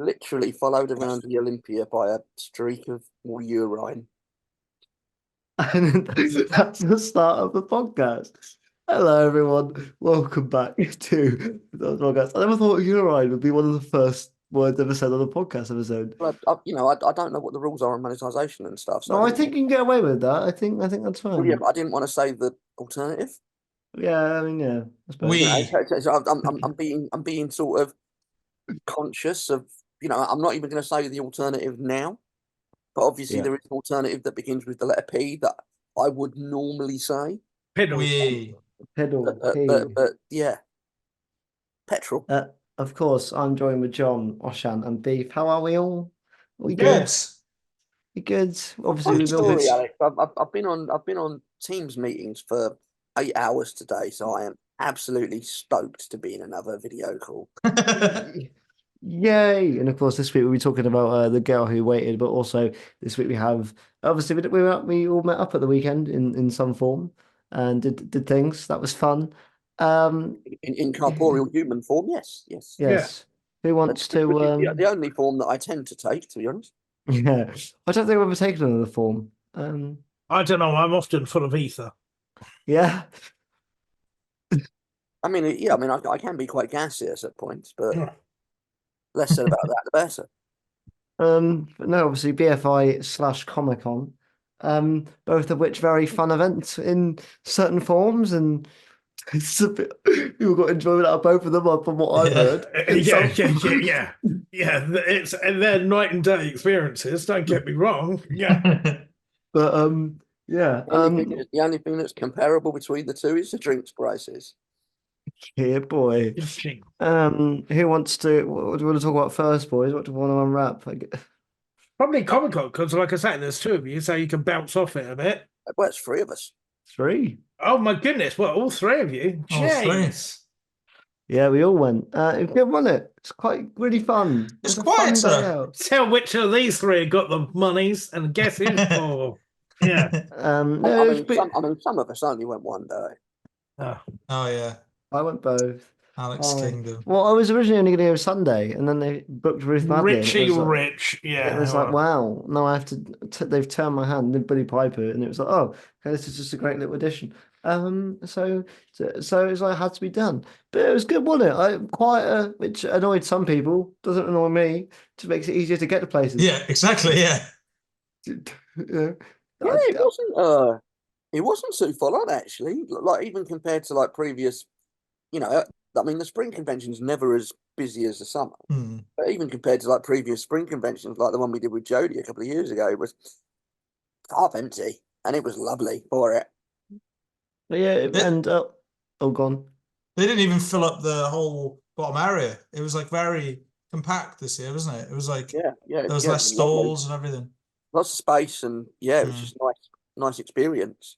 literally followed around the Olympia by a streak of urine. And that's the start of the podcast. Hello, everyone. Welcome back to the podcast. I never thought urine would be one of the first words ever said on a podcast episode. But I don't know what the rules are on monetization and stuff, so I No, I didn't. think you can get away with that. I think that's Well, yeah, fine. but I didn't want to say the alternative. Yeah, I mean, yeah, I suppose. You know, We I'm being sort of conscious of. I'm not even going to say the alternative now, but obviously Yeah. there is an alternative that begins with the letter P that I would normally say. Pedal. we Pedal But P. but yeah, petrol. Of course, I'm joined with John, Oshan, and Beef. How are we all? We good. good? We good? Obviously, Funny we've all story, been. Alex. I've been on Teams meetings for 8 hours today, so I am absolutely stoked to be in another video call. Yay! And of course, this week we'll be talking about the girl who waited, but also this week we have obviously we all met up at the weekend in some form and did things. That was fun. In corporeal human form, yes. Yes. Who wants to? Which is the only form that I tend to take, to be honest. Yeah, I don't think I've ever taken another form. I don't know. I'm often full of ether. Yeah. I mean, yeah, I can be quite gaseous at points, but Yeah. less said about that, the better. But no, obviously BFI / Comic Con, both of which very fun events in certain forms, and it's a bit people got enjoyment out of both of them, from what I've Yeah. heard. In some- Yeah. It's and they're night and day experiences. Don't get me wrong. Yeah. But yeah, The only thing that's comparable between the two is the drinks prices. here, boy. Who wants to? What do you want to talk about first, boys? What do you want to unwrap? Probably Comic Con because, like I said, there's two of you, so you can bounce off it a bit. Well, it's three of us. Three. Oh my goodness! Well, all three of you. All three. Jeez. Yeah, we all went. It's good, wasn't it? It's quite really fun. It's a fun day quieter. out. Tell which of these three got the monies and guess who's for. Yeah. No, it was Some of us only went one day. Oh. Oh yeah, I went both. Alex Kingdom. Well, I was originally only going to go Sunday, and then they booked Ruth Madley. Richie Rich. Yeah. It was like, wow, no, I have to. They've turned my hand, did Billy Piper, and it was like, oh, okay, this is just a great little addition. So it's like it had to be done, but it was good, wasn't it? Quieter, which annoyed some people, doesn't annoy me. Just makes it easier to get to places. Yeah, exactly. Yeah. Yeah, It wasn't too full on actually. Like even compared to like previous, the spring convention's never as busy as the summer. Hmm. But even compared to like previous spring conventions, like the one we did with Jodie a couple of years ago, it was half empty, and it was lovely for it. But yeah, gone. They didn't even fill up the whole bottom area. It was like very compact this year, wasn't it? It was like Yeah. there was yeah, less stalls and everything. lots of space, and yeah, it was just nice experience.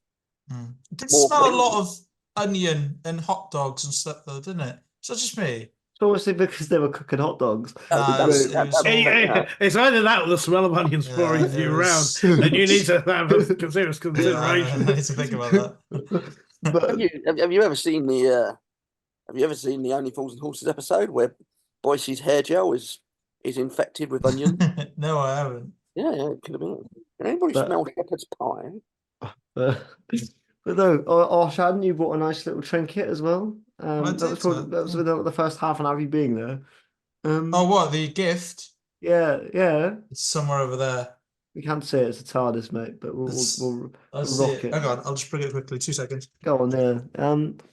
It did More smell a friendly. lot of onion and hot dogs and stuff, though, didn't it? Is that just me? It's obviously because they were cooking hot dogs. It's either that or the smell of onions pouring you around, and you need to have a serious consideration. I need to think about that. But Have you ever seen the Only Fools and Horses episode where Boyce's hair gel is infected with onion? No, I haven't. Yeah, it could have been. Can anybody smell shepherd's pie? but no, Arshan, you bought a nice little trinket as well. I That was did, probably that was within the first half an hour of you being there. Oh, what, the gift? Yeah. It's somewhere over there. We can't say it's a TARDIS, mate, but we'll I'll see rock it. Hang on, I'll just bring it quickly. 2 seconds. Go on there.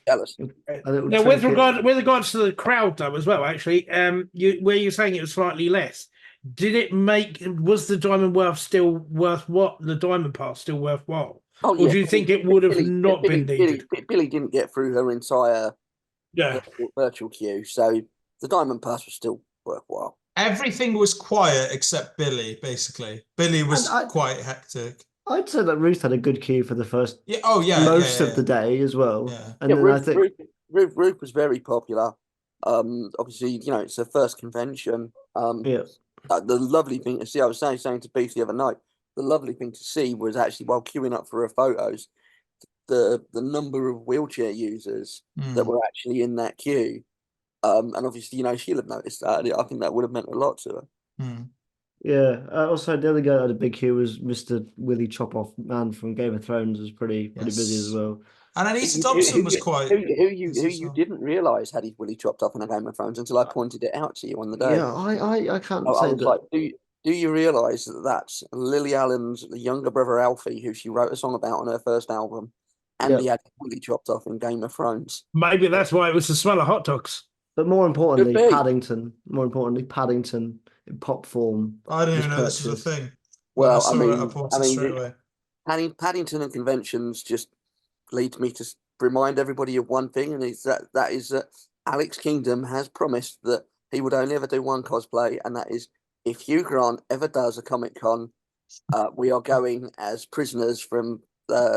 Jealous. Now, with regards to the crowd though, as well, actually, where you're saying it was slightly less, was the Diamond Pass still worthwhile? Oh, Or do you think it would have not been needed? Billy didn't get through her entire virtual queue, so the Diamond Pass was still worthwhile. Everything was quiet except Billy, basically. Billy was quite hectic. I'd say that Ruth had a good queue for the first most of the day as well. Yeah. And then I think Ruth was very popular. Obviously, it's her first convention. The lovely thing to see, I was saying to Beef the other night, the lovely thing to see was actually while queuing up for her photos, the number of wheelchair users that were actually in that queue. And obviously, she'll have noticed that. And I think that would have meant a lot to her. Hmm. Yeah. Also, the other guy that had a big queue was Mr. Willie Chop-Off Man from Game of Thrones. Was pretty busy as Yes. well. And Anita Dobson was quite. Who busy as you well. didn't realise had his Willy chopped off in a Game of Thrones until I pointed it out to you on the day. Yeah, I can't I say was that. like, do you realise that that's Lily Allen's younger brother Alfie, who she wrote a song about on her first album, and Yeah. he had Willy chopped off in Game of Thrones. Maybe that's why it was the smell of hot dogs. But more importantly, Could be. Paddington in pop form. I didn't was even know this was a purchased. thing. Well, I saw it, I paused it straight the- away. Paddington and conventions just leads me to remind everybody of one thing, and it's that is that Alex Kingdom has promised that he would only ever do one cosplay, and that is if Hugh Grant ever does a Comic-Con, we are going as prisoners from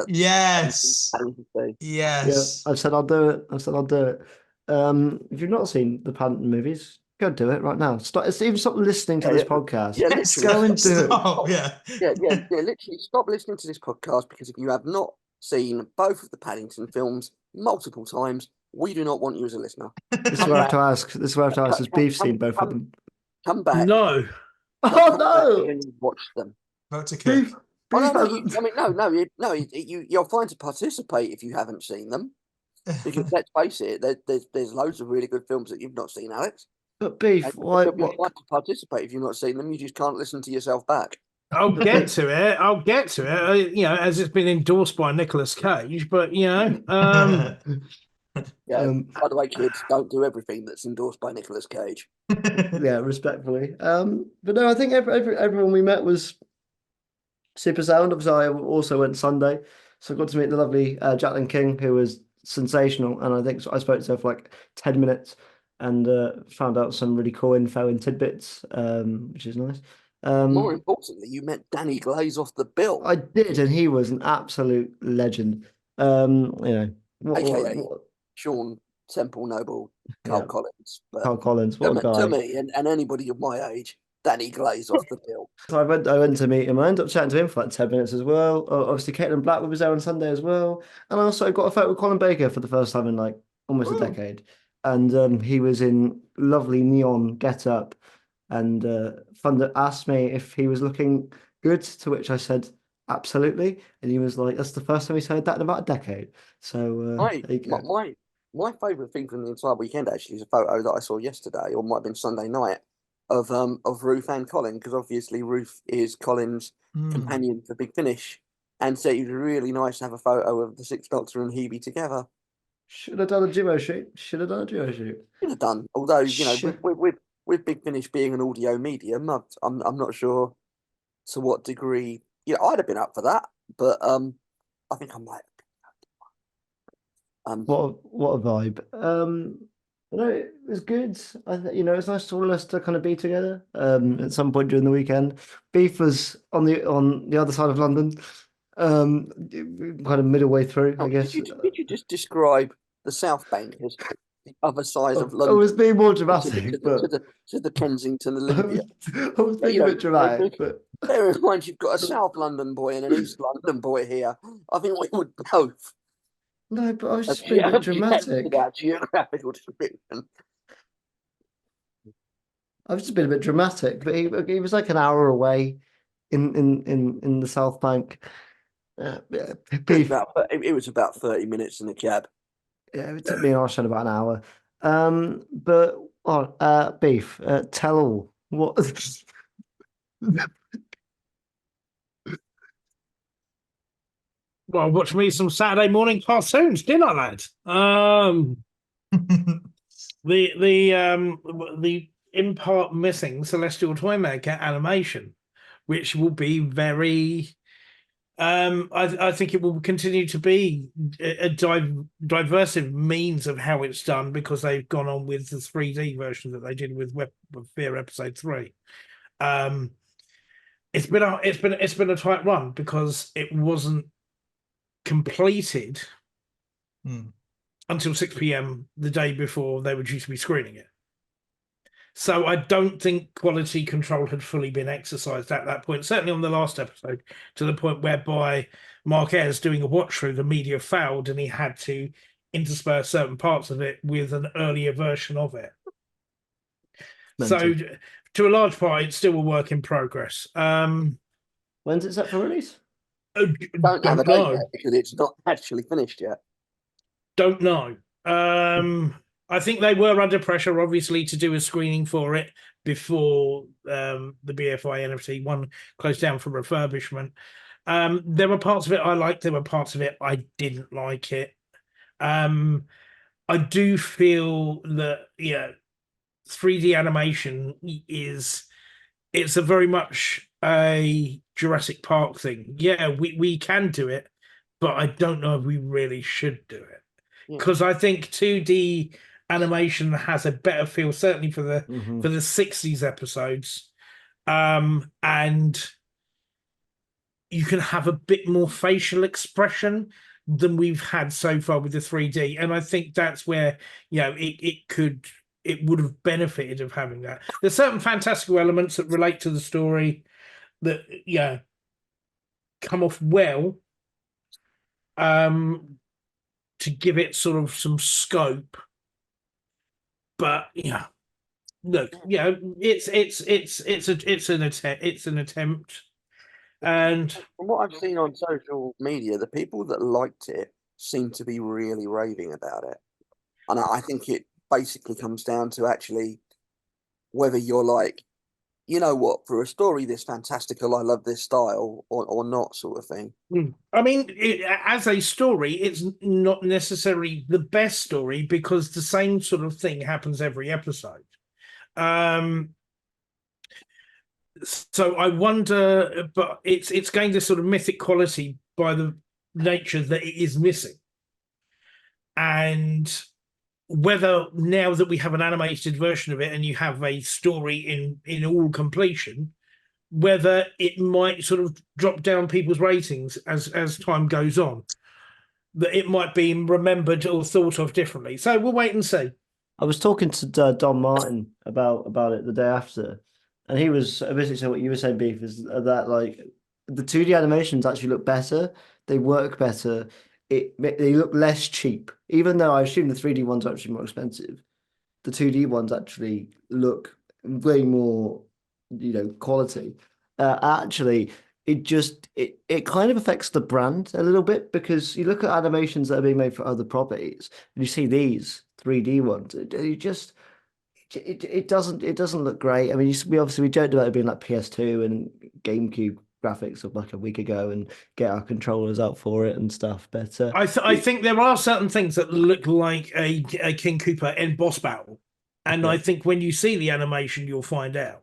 Yes. Paddington 2. Yes. Yeah, I said I'll do it. If you've not seen the Paddington movies, go do it right now. Stop listening to this podcast. Yeah, Yes. literally. Go and do it. Oh, yeah. yeah, literally stop listening to this podcast, because if you have not seen both of the Paddington films multiple times, we do not want you as a listener. This is where I have to ask. Has Beef seen both of them? Come back. No. Oh Come back no! and watch them. Vote to kick. Beef. Oh, no, hasn't- you're fine to participate if you haven't seen them. Because let's face it, there's loads of really good films that you've not seen, Alex. But Beef, And why? you're What? fine to participate if you've not seen them. You just can't listen to yourself back. I'll get to it. As it's been endorsed by Nicolas Cage, but Yeah. Um, By the way, kids, don't do everything that's endorsed by Nicolas Cage. Yeah, respectfully. But no, I think everyone we met was super sound. Obviously, I also went Sunday, so I got to meet the lovely Jacqueline King, who was sensational. And I think I spoke to her for like 10 minutes and found out some really cool info and tidbits, which is nice. More importantly, you met Danny Glaze off the bill. I did, and he was an absolute legend. AKA Sean Temple Noble, Carl Yeah. Collins. But Carl Collins, what a guy. to me and anybody of my age, Danny Glaze off the bill. So I went to meet him. I ended up chatting to him for like 10 minutes as well. Obviously, Caitlin Blackwood was there on Sunday as well. And I also got a photo with Colin Baker for the first time in like almost a decade. And he was in lovely neon get-up. And Thunder asked me if he was looking good, to which I said, absolutely. And he was like, that's the first time he's heard that in about a decade. So there you go. My favourite thing from the entire weekend actually is a photo that I saw yesterday, or might have been Sunday night, of Ruth and Colin, because obviously Ruth is Colin's companion for Big Finish, and so it was really nice to have a photo of the Sixth Doctor and Hebe together. Should have done a duo shoot. Should have done, although with Big Finish being an audio medium, I'm not sure to what degree. I'd have been up for that, but I think I might. What a vibe. It was good. It's nice for all us to kind of be together. At some point during the weekend, Beef was on the other side of London, kind of middle way through, I guess. Did you just describe the South Bank as the other side of I London? was being more dramatic, to the Kensington Olympia. I was being a bit dramatic, but Bear in mind, you've got a South London boy and an East London boy here. I think we would both. no, but I was just being a bit dramatic. That geographical description. I've just been a bit dramatic, but he was like an hour away in the South Bank. Beef. It was about 30 minutes in the cab. Yeah, it took me and Arshan about an hour. Beef, tell all. What? Well, watch me some Saturday morning cartoons, didn't I, lad? The in part missing Celestial Toymaker animation, which will be very. I think it will continue to be a diverse means of how it's done, because they've gone on with the 3D version that they did with Web of Fear episode 3. It's been a tight run because it wasn't completed until 6 p.m. the day before they were due to be screening it. So I don't think quality control had fully been exercised at that point, certainly on the last episode, to the point whereby Marquez doing a watch through, the media failed and he had to intersperse certain parts of it with an earlier version of it. So to a large part, it's still a work in progress. When's it set for release? Don't have a date yet because it's not actually finished yet. Don't know. I think they were under pressure, obviously, to do a screening for it before the BFI NFT one closed down for refurbishment. There were parts of it I liked. There were parts of it I didn't like it. I do feel that 3D animation it's a very much a Jurassic Park thing. Yeah, we can do it, but I don't know if we really should do it. Because I think 2D animation has a better feel, certainly for the 60s episodes. And you can have a bit more facial expression than we've had so far with the 3D. And I think that's where, it would have benefited of having that. There's certain fantastical elements that relate to the story that, come off well, to give it sort of some scope. But look, it's an attempt. And from what I've seen on social media, the people that liked it seem to be really raving about it. And I think it basically comes down to actually whether you're like, you know what, for a story this fantastical, I love this style, or not, sort of thing. I mean, as a story, it's not necessarily the best story because the same sort of thing happens every episode. So I wonder, but it's gained this sort of mythic quality by the nature that it is missing. And whether now that we have an animated version of it and you have a story in all completion, whether it might sort of drop down people's ratings as time goes on, that it might be remembered or thought of differently. So we'll wait and see. I was talking to Don Martin about it the day after, and he was basically saying what you were saying, Beef, is that like the 2D animations actually look better, they work better, they look less cheap. Even though I assume the 3D ones are actually more expensive, the 2D ones actually look way more, quality. Actually, it kind of affects the brand a little bit, because you look at animations that are being made for other properties and you see these 3D ones, it doesn't look great. I mean, we joked about it being like PS2 and GameCube graphics of like a week ago and get our controllers out for it and stuff. But I think there are certain things that look like a King Koopa in boss battle, and I think when you see the animation, you'll find out.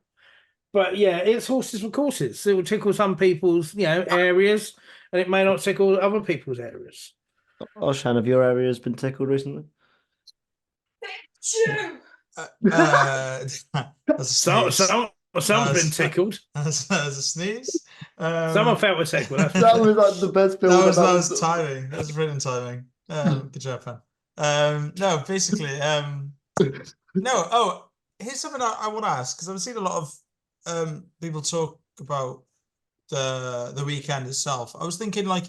But yeah, it's horses for courses. It will tickle some people's areas, and it may not tickle other people's areas. Oshan, have your areas been tickled recently? Someone's been tickled. As a sneeze. Someone felt a tickle. That was like the best film. That was timing. That was brilliant timing. Good job, man. No, basically, no. Oh, here's something I want to ask, because I've seen a lot of people talk about the weekend itself. I was thinking, like,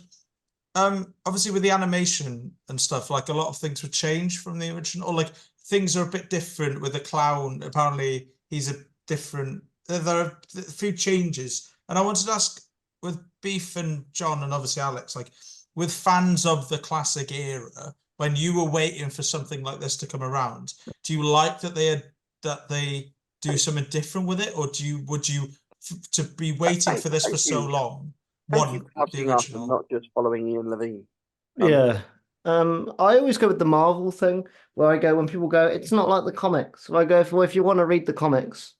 obviously with the animation and stuff, like a lot of things were changed from the original, or like things are a bit different with the clown. Apparently, he's a different. There are a few changes, and I wanted to ask with Beef and John and obviously Alex, like with fans of the classic era, when you were waiting for something like this to come around, do you like that they do something different with it, or would you to be waiting for this for so long? Thank you for the original, not just following Ian Levine. Yeah. I always go with the Marvel thing, where I go when people go, it's not like the comics. I go, if you want to read the comics,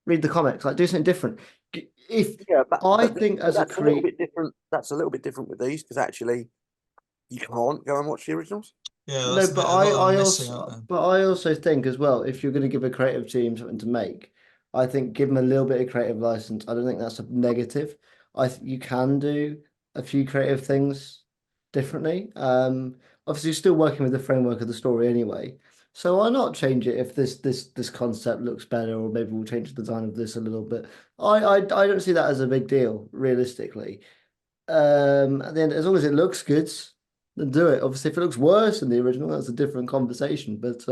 like do something different. I think as a creator, that's a little bit different with these, because actually you can't go and watch the originals. Yeah, no, but I also think as well, if you're going to give a creative team something to make, I think give them a little bit of creative license. I don't think that's a negative. You can do a few creative things differently. Obviously, you're still working with the framework of the story anyway. So why not change it if this concept looks better, or maybe we'll change the design of this a little bit. I don't see that as a big deal, realistically. And then as long as it looks good, then do it. Obviously, if it looks worse than the original, that's a different conversation. But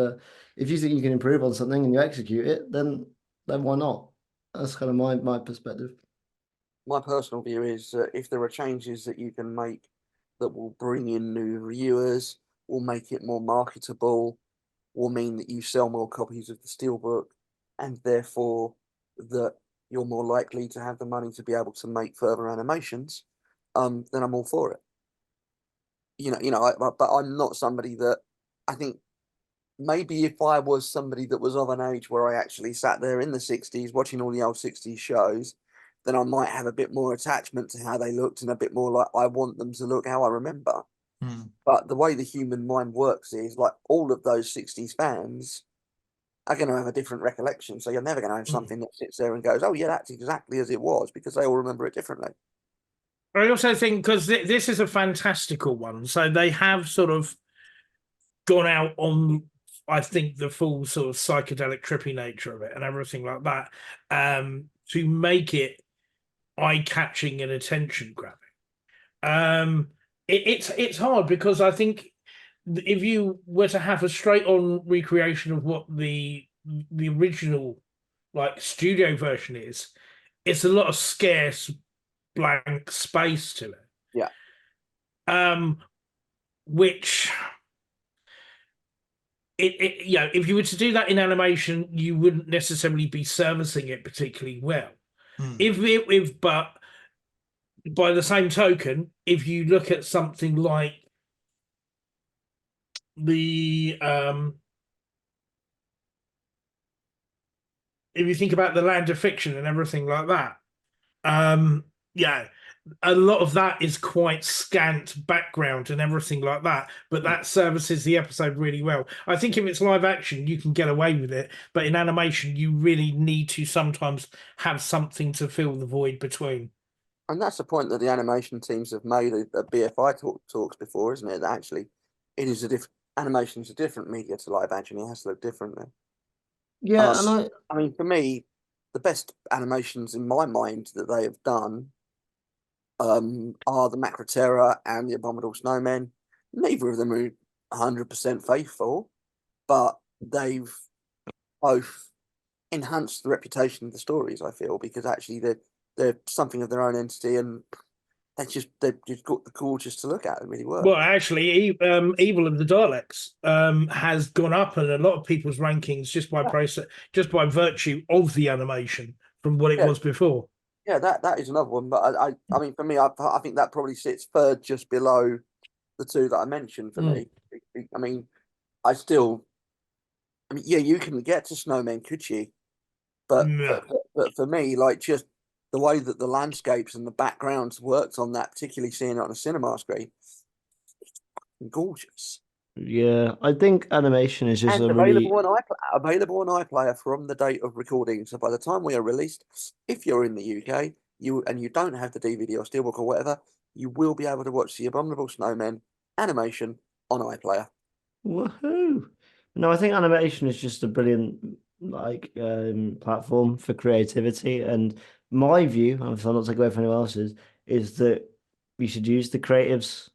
if you think you can improve on something and you execute it, then then why not? That's kind of my perspective. My personal view is that if there are changes that you can make that will bring in new viewers, will make it more marketable, will mean that you sell more copies of the Steelbook, and therefore that you're more likely to have the money to be able to make further animations, then I'm all for it. But I'm not somebody that I think maybe if I was somebody that was of an age where I actually sat there in the 60s watching all the old 60s shows, then I might have a bit more attachment to how they looked and a bit more like I want them to look how I remember. But the way the human mind works is like all of those 60s fans are going to have a different recollection. So you're never going to have something that sits there and goes, oh, yeah, that's exactly as it was, because they all remember it differently. I also think because this is a fantastical one, so they have sort of gone out on, I think, the full sort of psychedelic trippy nature of it and everything like that, to make it eye-catching and attention-grabbing. It's hard because I think if you were to have a straight-on recreation of what the original like studio version is, it's a lot of scarce blank space to it. Yeah. Which if you were to do that in animation, you wouldn't necessarily be servicing it particularly well. But by the same token, if you look at something like the if you think about the Land of Fiction and everything like that, a lot of that is quite scant background and everything like that, but that services the episode really well. I think if it's live action, you can get away with it, but in animation, you really need to sometimes have something to fill the void between. And that's the point that the animation teams have made at BFI talks before, isn't it? That actually, it is animation is a different media to live action. It has to look differently. Yeah, and I mean, for me, the best animations in my mind that they have done are the Macroterra and the Abominable Snowmen. Neither of them are 100% faithful, but they've both enhanced the reputation of the stories, I feel, because actually they're something of their own entity, and they've just got the gorgeous to look at. It really works. Well, actually, Evil of the Daleks has gone up in a lot of people's rankings just by virtue of the animation from what it was before. Yeah, that is another one. But I mean, for me, I think that probably sits third, just below the two that I mentioned. For me, I mean, yeah, you can get to Snowmen, could you? But for me, like just the way that the landscapes and the backgrounds worked on that, particularly seeing it on a cinema screen, it's gorgeous. Yeah, I think animation is just available on iPlayer from the date of recording. So by the time we are released, if you're in the UK, you don't have the DVD or Steelbook or whatever, you will be able to watch the Abominable Snowmen animation on iPlayer. Woohoo! No, I think animation is just a brilliant platform for creativity. And my view, if I'm not taking away from anyone else's, is that we should use the creatives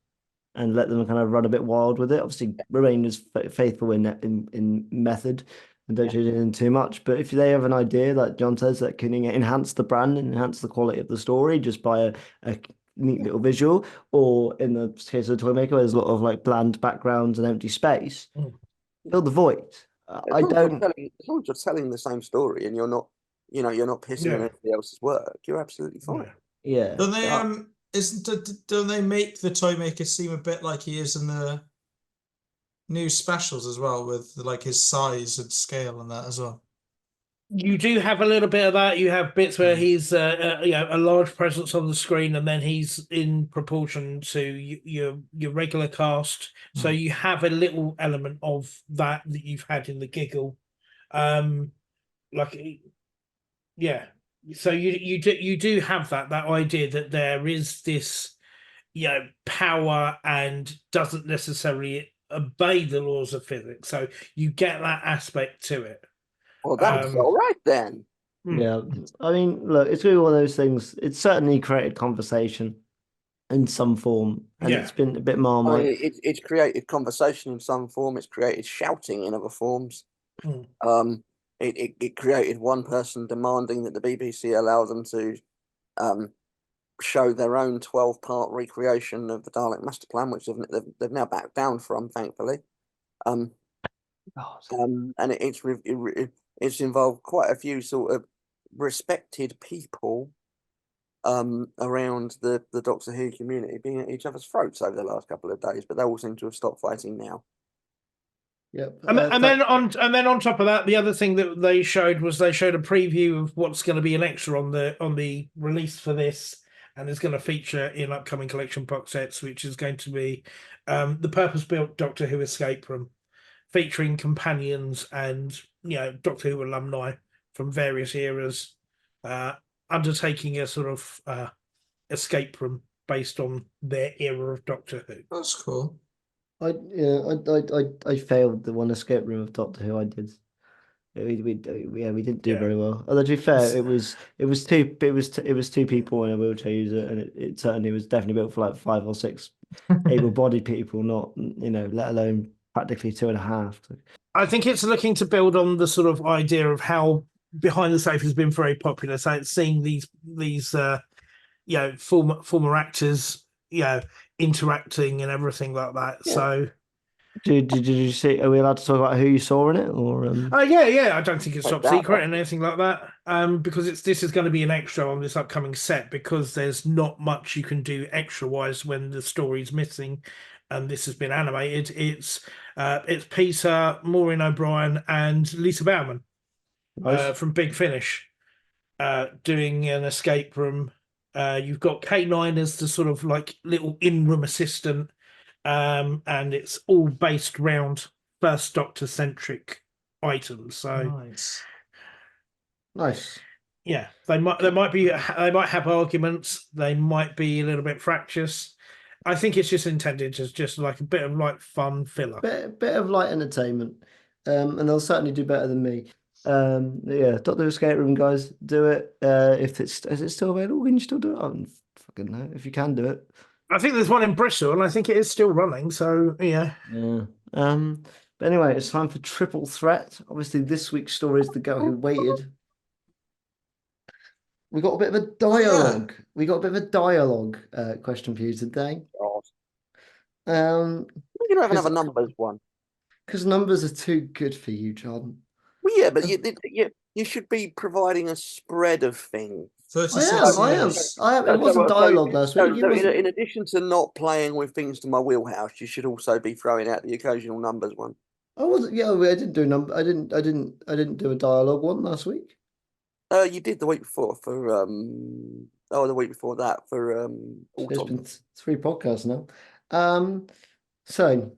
and let them kind of run a bit wild with it. Obviously, remain as faithful in method and don't change anything too much. But if they have an idea, like John says, that can enhance the brand and enhance the quality of the story just by a neat little visual, or in the case of the Toymaker, there's a lot of like bland backgrounds and empty space. Fill the void. I don't. As long as you're telling the same story and you're not pissing on everybody else's work, you're absolutely fine. Yeah. Don't they don't they make the Toymaker seem a bit like he is in the new specials as well, with like his size and scale and that as well? You do have a little bit of that. You have bits where he's a large presence on the screen, and then he's in proportion to your regular cast. So you have a little element of that you've had in the Giggle, So you do have that idea that there is this, power and doesn't necessarily obey the laws of physics. So you get that aspect to it. Well, that's all right then. Yeah, I mean, look, it's really one of those things. It's certainly created conversation in some form, and it's been a bit Marmite. It's created conversation in some form. It's created shouting in other forms. it created one person demanding that the BBC allow them to show their own 12-part recreation of the Dalek Master Plan, which they've now backed down from, thankfully. And it's involved quite a few sort of respected people around the Doctor Who community being at each other's throats over the last couple of days, but they all seem to have stopped fighting now. Yep. And then on top of that, the other thing that they showed a preview of what's going to be an extra on the release for this, and it's going to feature in upcoming collection box sets, which is going to be the purpose-built Doctor Who escape room, featuring companions and Doctor Who alumni from various eras, undertaking a sort of escape room based on their era of Doctor Who. That's cool. I failed the one escape room of Doctor Who. I did. We didn't do very well. Although to be fair, it was two people in a wheelchair user, and it certainly was definitely built for like 5 or 6 able-bodied people, not let alone practically 2.5. I think it's looking to build on the sort of idea of how Behind the Safe has been very popular. So it's seeing these former actors interacting and everything like that. Yeah. So did you see? Are we allowed to talk about who you saw in it, or? Yeah. I don't think it's top secret and anything like that. Because this is going to be an extra on this upcoming set, because there's not much you can do extra wise when the story's missing, and this has been animated. It's Peter, Maureen O'Brien, and Lisa Bauman from Big Finish doing an escape room. You've got K9 as the sort of like little in-room assistant, and it's all based around First Doctor centric items. So nice. Yeah, they might have arguments. They might be a little bit fractious. I think it's just intended as just like a bit of like fun filler, bit of light entertainment, and they'll certainly do better than me. Doctor Who Escape Room, guys, do it. If is it still available? Can you still do it? I don't fucking know if you can do it. I think there's one in Bristol, and I think it is still running. So yeah. But anyway, it's time for Triple Threat. Obviously, this week's story is The Girl Who Waited. We got a bit of a dialogue. Yeah. We got a bit of a dialogue question for you today. We're gonna have another numbers one. Because numbers are too good for you, John. Well, yeah, but you should be providing a spread of things. 36 I am. It wasn't dialogue last week. In addition to not playing with things to my wheelhouse, you should also be throwing out the occasional numbers one. I wasn't. Yeah, I didn't do number. I didn't do a dialogue one last week. You did the week before for the week before that for There's been 3 podcasts now. So,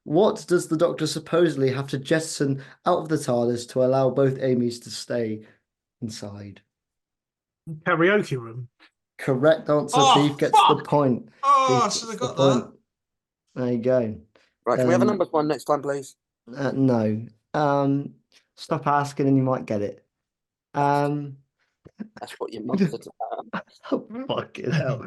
what does the Doctor supposedly have to jettison out of the TARDIS to allow both Amy's to stay inside? Karaoke room. Correct answer. Beef gets the point. I should have got that. There you go. Right, can we have a numbers one next time, please? No. Stop asking and you might get it. That's what your mum said. Oh, fucking hell.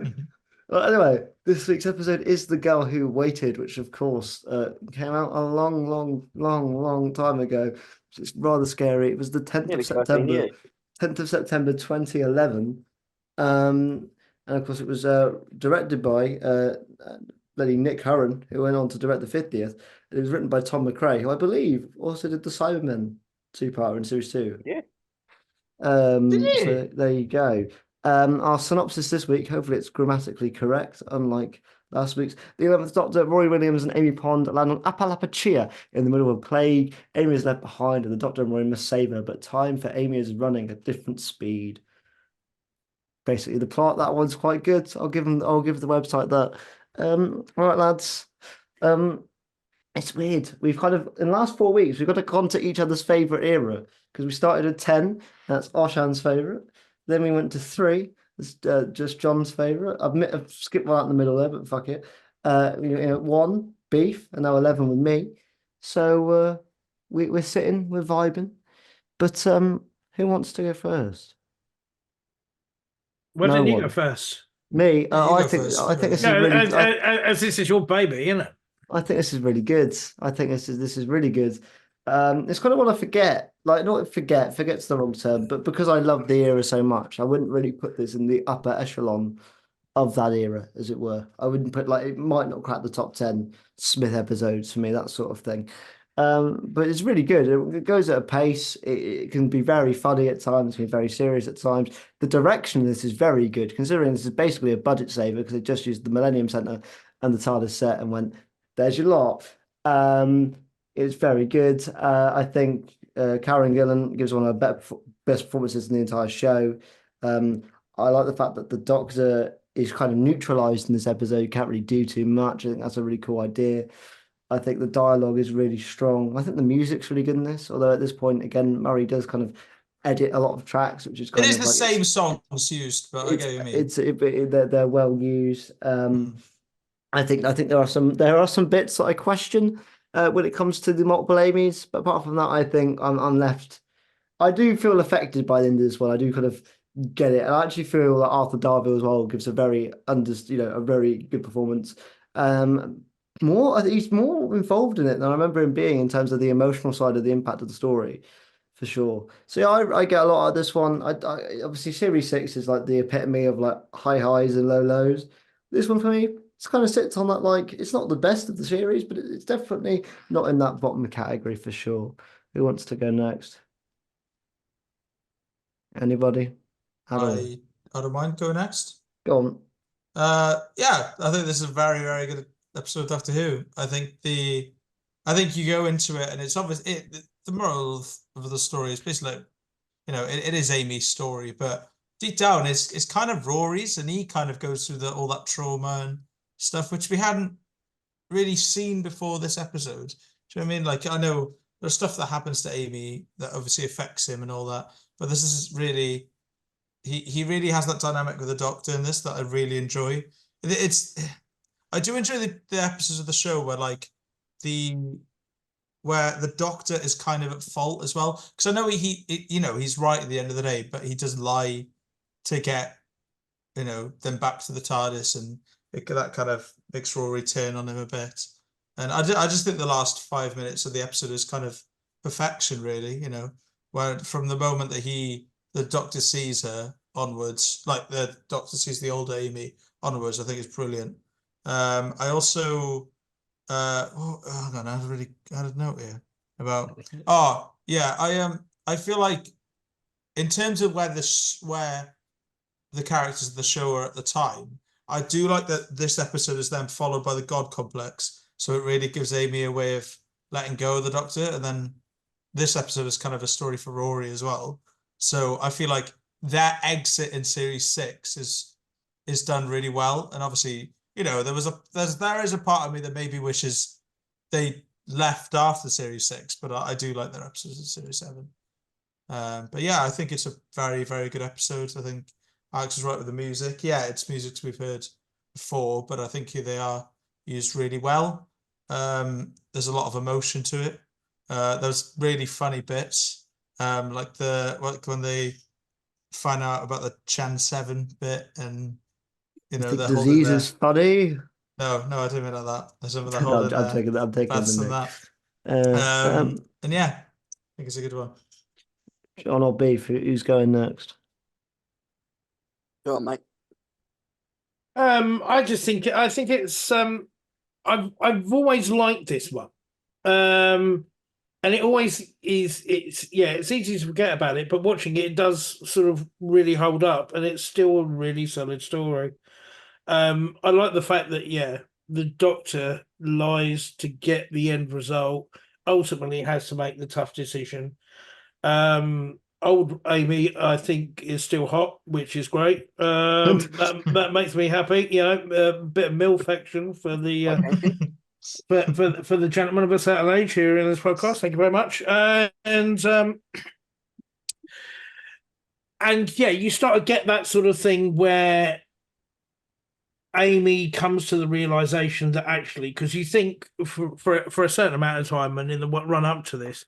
Well, anyway, this week's episode is The Girl Who Waited, which of course came out a long time ago. It's rather scary. It was the 10th of September. 10th of September 2011. And of course it was directed by Nick Curran, who went on to direct the 50th. It was written by Tom McRae, who I believe also did the Cybermen 2-parter in series 2. Yeah. So there you go. Our synopsis this week, hopefully it's grammatically correct, unlike last week's. The 11th Doctor, Rory Williams and Amy Pond land on Apalachia in the middle of a plague. Amy is left behind and the Doctor and Rory must save her, but time for Amy is running at different speed. Basically, the plot, that one's quite good. I'll give the website that. All right, lads. It's weird. We've kind of, in the last 4 weeks, we've got to come to each other's favourite era, because we started at 10, that's Oshan's favourite. Then we went to 3, it's just John's favourite. I've skipped one out in the middle there, but fuck it. 1, Beef, and now 11 with me. So we're sitting, we're vibing. But who wants to go first? Why didn't you go first? Me. I think this is really. As this is your baby, isn't it? I think this is really good. I think this is really good. It's kind of what I forget. Like, not forget's the wrong term, but because I love the era so much, I wouldn't really put this in the upper echelon of that era, as it were. I wouldn't put, like, it might not crack the top 10 Smith episodes for me, that sort of thing. But it's really good. It goes at a pace. It can be very funny at times, it can be very serious at times. The direction of this is very good, considering this is basically a budget saver because it just used the Millennium Center and the TARDIS set and went, there's your lot. It's very good. I think Karen Gillan gives one of the best performances in the entire show. I like the fact that the Doctor is kind of neutralized in this episode. You can't really do too much. I think that's a really cool idea. I think the dialogue is really strong. I think the music's really good in this. Although at this point, again, Murray does kind of edit a lot of tracks, which is kind It is of the like, same songs used, but I get what you mean. They're well used. I think there are some bits that I question when it comes to the multiple Amy's, but apart from that, I think I'm left. I do feel affected by the end of this one. I do kind of get it, and I actually feel that Arthur Darvill as well gives a very a very good performance. I think he's more involved in it than I remember him being in terms of the emotional side of the impact of the story, for sure. So yeah, I get a lot out of this one. I obviously Series 6 is like the epitome of like high highs and low lows. This one for me, it's kind of sits on that, like, it's not the best of the series, but it's definitely not in that bottom category for sure. Who wants to go next? Anybody? I don't mind going next. Go on. Yeah, I think this is a very, very good episode of Doctor Who. I think you go into it and it's obvious. The moral of the story is basically, like, it is Amy's story, but deep down it's kind of Rory's, and he kind of goes through all that trauma and stuff, which we hadn't really seen before this episode. Do you know what I mean? Like, I know there's stuff that happens to Amy that obviously affects him and all that, but this is really, he really has that dynamic with the Doctor in this that I really enjoy. I do enjoy the episodes of the show where where the Doctor is kind of at fault as well, because I know he's right at the end of the day, but he does lie to get them back to the TARDIS, and that kind of makes Rory turn on him a bit. And I just think the last 5 minutes of the episode is kind of perfection, really. Where from the moment that the Doctor sees her onwards, like the Doctor sees the older Amy onwards, I think it's brilliant. I also hang on, I had a note here about I feel like in terms of where the characters of the show are at the time, I do like that this episode is then followed by the God Complex, so it really gives Amy a way of letting go of the Doctor, and then this episode is kind of a story for Rory as well. So I feel like that exit in Series 6 is done really well, and obviously, there is a part of me that maybe wishes they left after Series 6, but I do like their episodes in Series 7. But yeah, I think it's a very, very good episode. I think Alex is right with the music. Yeah, it's music we've heard before, but I think they are used really well. There's a lot of emotion to it. There's really funny bits, like when they find out about the Chan 7 bit, and the disease is funny. No, I didn't mean like that. There's some of the whole. I'm taking that. And yeah, I think it's a good one. John or Beef, who's going next? Go on, mate. I think it's I've always liked this one. And it always is. It's easy to forget about it, but watching it does sort of really hold up, and it's still a really solid story. I like the fact that the Doctor lies to get the end result. Ultimately, has to make the tough decision. Old Amy, I think, is still hot, which is great. That makes me happy. A bit of MILF action for the. For the gentleman of a certain age here in this podcast, thank you very much. And you start to get that sort of thing where Amy comes to the realization that actually, because you think for a certain amount of time and in the run up to this,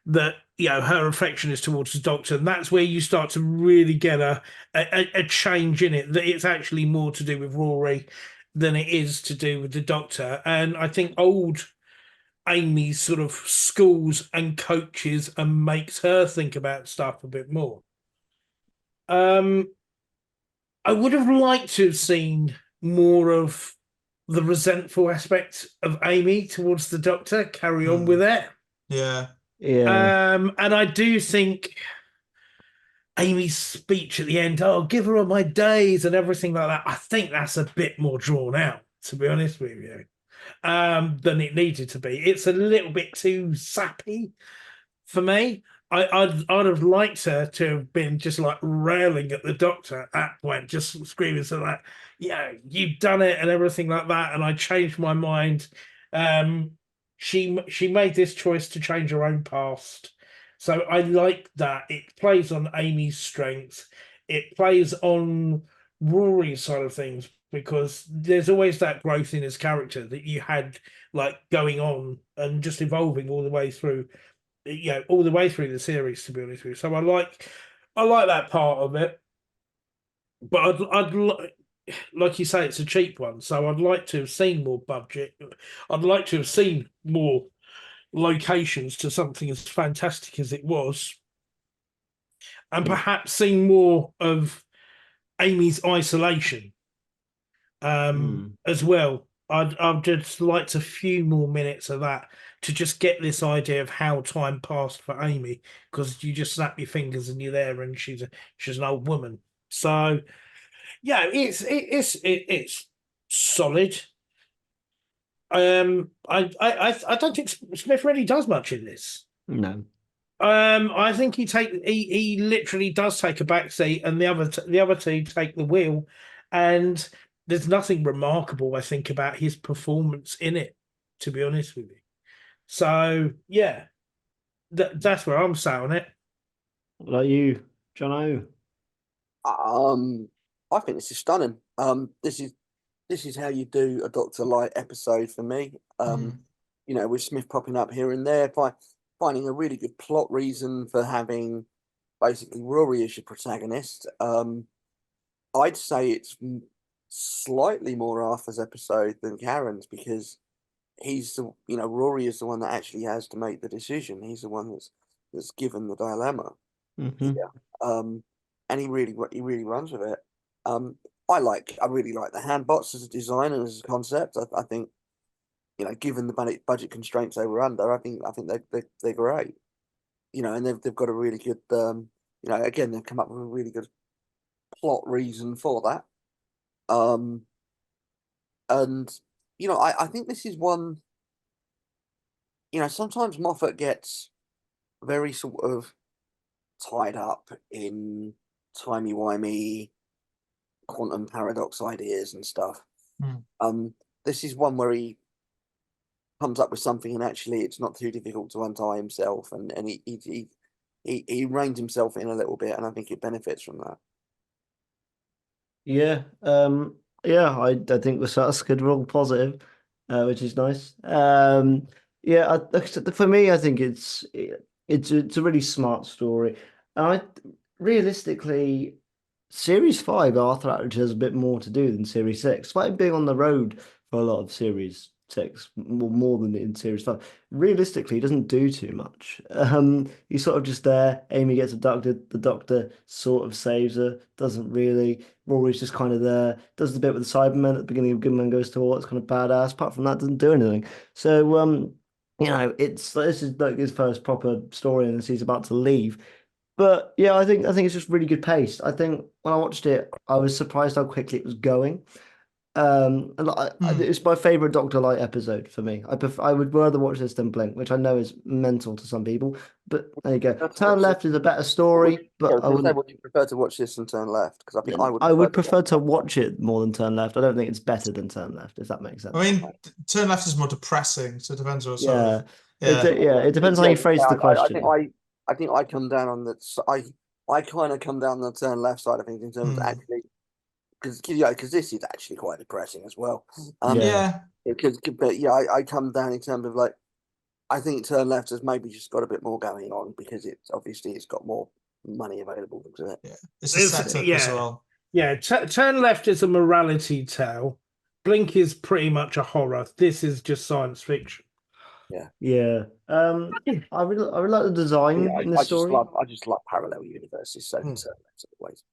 that her affection is towards the Doctor, and that's where you start to really get a change in it, that it's actually more to do with Rory than it is to do with the Doctor. And I think old Amy sort of schools and coaches and makes her think about stuff a bit more. I would have liked to have seen more of the resentful aspect of Amy towards the Doctor carry on with it. Yeah. And I do think Amy's speech at the end, "Oh, give her all my days" and everything like that, I think that's a bit more drawn out, to be honest with you, than it needed to be. It's a little bit too sappy for me. I'd have liked her to have been just like railing at the Doctor at that point, just screaming so like, "Yeah, you've done it," and everything like that. And I changed my mind. She made this choice to change her own past. So I like that. It plays on Amy's strengths. It plays on Rory's side of things, because there's always that growth in his character that you had like going on and just evolving all the way through, all the way through the series, to be honest with you. So I like that part of it. But like you say, it's a cheap one. So I'd like to have seen more budget. I'd like to have seen more locations to something as fantastic as it was, and perhaps seen more of Amy's isolation as well. I'd just liked a few more minutes of that to just get this idea of how time passed for Amy, because you just snap your fingers and you're there, and she's an old woman. So yeah, it's solid. I don't think Smith really does much in this. No. I think he literally does take a back seat, and the other two take the wheel, and there's nothing remarkable, I think, about his performance in it, to be honest with you. So yeah, that's where I'm sat on it. What about you, Jono? I think this is stunning. This is how you do a Doctor Light episode for me. With Smith popping up here and there, finding a really good plot reason for having basically Rory as your protagonist. I'd say it's slightly more Arthur's episode than Karen's, because Rory is the one that actually has to make the decision. He's the one that's given the dilemma. And he really runs with it. I really like the handbots as a design and as a concept. I think, given the budget constraints they were under, I think they're great. And they've got a really good, again, they've come up with a really good plot reason for that. I think this is one. Sometimes Moffat gets very sort of tied up in timey-wimey quantum paradox ideas and stuff. This is one where he comes up with something and actually it's not too difficult to untie himself, and he reins himself in a little bit, and I think it benefits from that. Yeah, I think that's good, real positive, which is nice. For me, I think it's a really smart story. Realistically, Series 5, Arthur actually has a bit more to do than Series 6. Despite being on the road for a lot of Series 6, more than in Series 5. Realistically, he doesn't do too much. He's sort of just there. Amy gets abducted. The Doctor sort of saves her. Doesn't really. Rory's just kind of there. Does the bit with the Cybermen at the beginning of Goodman Goes to War. It's kind of badass. Apart from that, doesn't do anything. So, this is like his first proper story, and he's about to leave. But yeah, I think it's just really good paced. I think when I watched it, I was surprised how quickly it was going. It's my favorite Doctor Light episode for me. I would rather watch this than Blink, which I know is mental to some people. But there you go. Turn Left is a better story, but I would you prefer to watch this than Turn Left? Because I think I would prefer to watch it more than Turn Left. I don't think it's better than Turn Left, if that makes sense. I mean, Turn Left is more depressing, so it depends what sort of. It depends how you phrase the question. I think I come down on that. I kind of come down on the Turn Left side of things in terms of actually, because this is actually quite depressing as well. I come down in terms of like, I think Turn Left has maybe just got a bit more going on because it's got more money available to it. Yeah, it's a setup as well. Yeah, Turn Left is a morality tale. Blink is pretty much a horror. This is just science fiction. Yeah. I really like the design in the story. I just love parallel universes so always.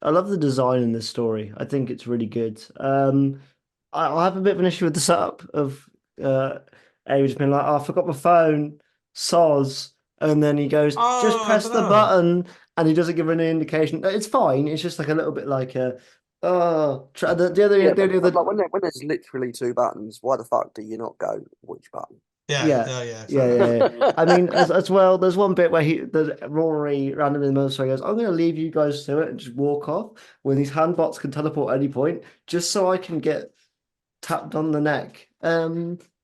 I love the design in this story. I think it's really good. I have a bit of an issue with the setup of Amy just being like, oh, I forgot my phone, soz. And then he goes, just Oh, I press don't the know. button. And he doesn't give her any indication. It's fine. It's just like a little bit like the other When there's literally 2 buttons, why the fuck do you not go which button? Yeah. I mean, as well, there's one bit where Rory randomly in the middle of the story goes, I'm going to leave you guys to it and just walk off when these handbots can teleport at any point, just so I can get tapped on the neck.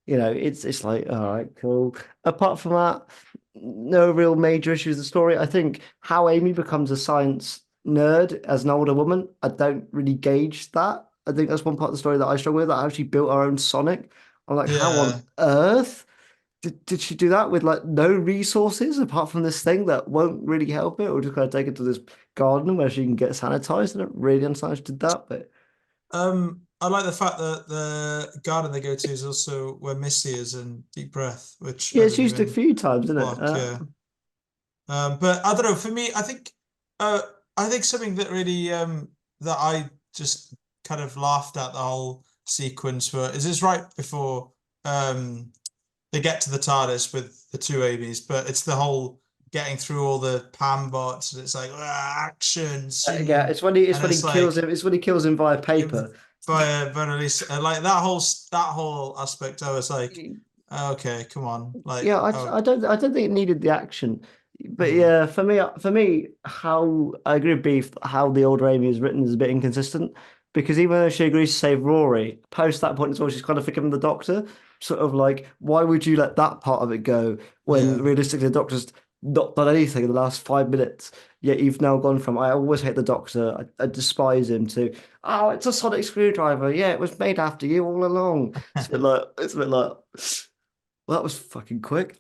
It's like, all right, cool. Apart from that, no real major issues with the story. I think how Amy becomes a science nerd as an older woman, I don't really gauge that. I think that's one part of the story that I struggle with. That how she built her own Sonic. I'm like, how on earth did she do that with like no resources apart from this thing that won't really help it, or just kind of take it to this garden where she can get sanitized? I don't really understand how she did that, but I like the fact that the garden they go to is also where Missy is in Deep Breath, which yeah, it's used a few times, isn't it? But I don't know. For me, I think something that really that I just kind of laughed at the whole sequence is this right before they get to the TARDIS with the 2 Amy's, but it's the whole getting through all the Pam bots, and it's like action scene. Yeah, it's when he kills him. It's when he kills him via paper. But at least like that whole aspect, I was like, okay, come on, like yeah, I don't think it needed the action, but yeah, for me, how I agree with Beef, how the older Amy is written is a bit inconsistent because even though she agrees to save Rory, post that point as well, she's kind of forgiven the Doctor. Sort of like, why would you let that part of it go when realistically the Doctor's not done anything in the last 5 minutes? Yet you've now gone from I always hate the Doctor, I despise him, to oh, it's a sonic screwdriver. Yeah, it was made after you all along. It's a bit like well, that was fucking quick.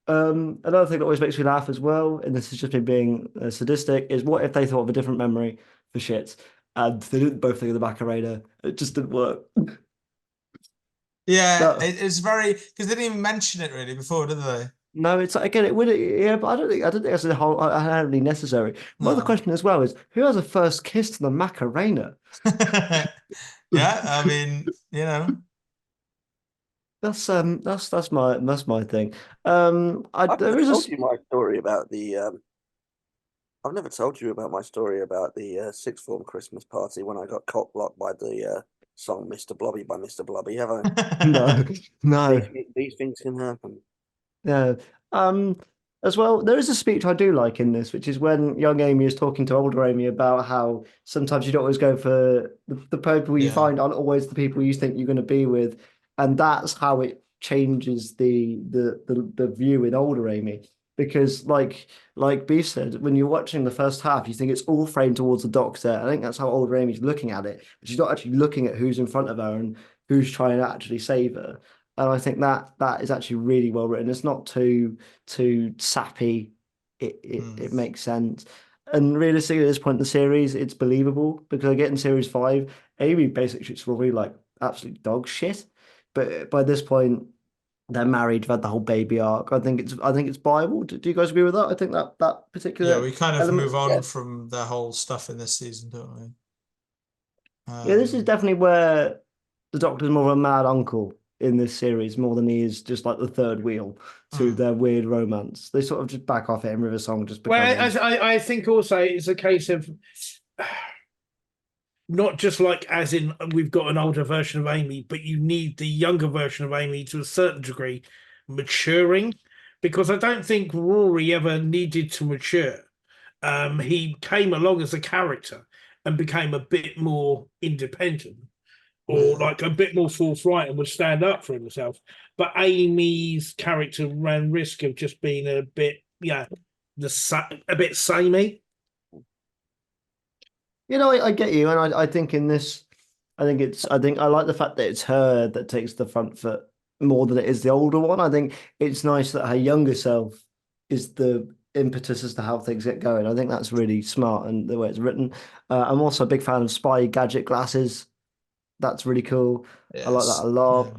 Another thing that always makes me laugh as well, and this is just me being sadistic, is what if they thought of a different memory for shit and they didn't both think of the Macarena? It just didn't work. Yeah, it's very because they didn't even mention it really before, did they? No, it's like, again, it would, yeah, but I don't think that's a whole inherently necessary. My other question as well is who has a first kiss to the Macarena? Yeah, I mean, you know. That's my thing. I've never told you my story about the I've never told you about my story about the sixth form Christmas party when I got cock blocked by the song Mr. Blobby by Mr. Blobby, have I? No. These things can happen. Yeah. As well, there is a speech I do like in this, which is when young Amy is talking to older Amy about how sometimes you don't always go for the people you find aren't always the people you think you're going to be with, and that's how it changes the view in older Amy. Because like B said, when you're watching the first half, you think it's all framed towards the Doctor. I think that's how older Amy's looking at it, but she's not actually looking at who's in front of her and who's trying to actually save her. And I think that is actually really well written. It's not too sappy. It makes sense. And realistically, at this point in the series, it's believable because I get in series 5, Amy basically shoots Rory like absolute dog shit. But by this point, they're married, they've had the whole baby arc. I think it's viable. Do you guys agree with that? I think that particular we kind of move on from the whole stuff in this season, don't we? Yeah, this is definitely where the Doctor's more of a mad uncle in this series more than he is just like the third wheel to their weird romance. They sort of just back off it in River Song just because. Well, I think also it's a case of not just like as in we've got an older version of Amy, but you need the younger version of Amy to a certain degree maturing, because I don't think Rory ever needed to mature. He came along as a character and became a bit more independent, or like a bit more forthright and would stand up for himself. But Amy's character ran risk of just being a bit, a bit samey. You know, I get you, and I think in this, I like the fact that it's her that takes the front foot more than it is the older one. I think it's nice that her younger self is the impetus as to how things get going. I think that's really smart and the way it's written. I'm also a big fan of spy gadget glasses. That's really cool. Yes. I like that a lot.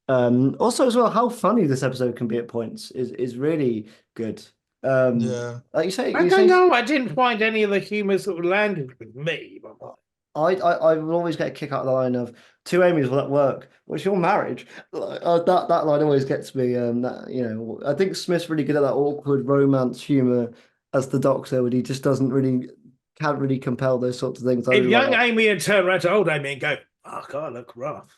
Also as well, how funny this episode can be at points is really good. Yeah. Like you say, I don't know. I didn't find any of the humour sort of landed with me. I will always get a kick out of the line of two Amy's will that work? What's your marriage? That line always gets me. I think Smith's really good at that awkward romance humor as the Doctor, but he just can't really compel those sorts of things. I If really young like that. Amy had turned around to old Amy and go, "Oh God, look rough."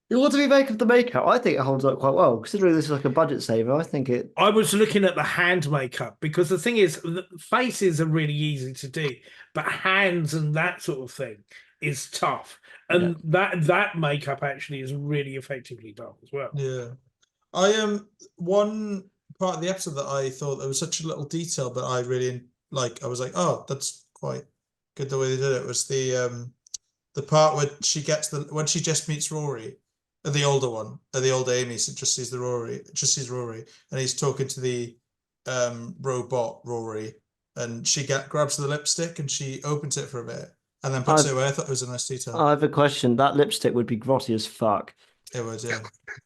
What do we make of the makeup? I think it holds up quite well, considering this is like a budget saver. I think it. I was looking at the hand makeup because the thing is, faces are really easy to do, but hands and that sort of thing is tough. And that makeup actually is really effectively done as well. Yeah. I one part of the episode that I thought there was such a little detail, but I really like. I was like, oh, that's quite good the way they did it. Was the part where when she just meets Rory, the older one, the older Amy, so just sees Rory, and he's talking to the robot Rory, and she grabs the lipstick and she opens it for a bit and then puts it away. I thought it was a nice detail. I have a question. That lipstick would be grotty as fuck. It would, yeah.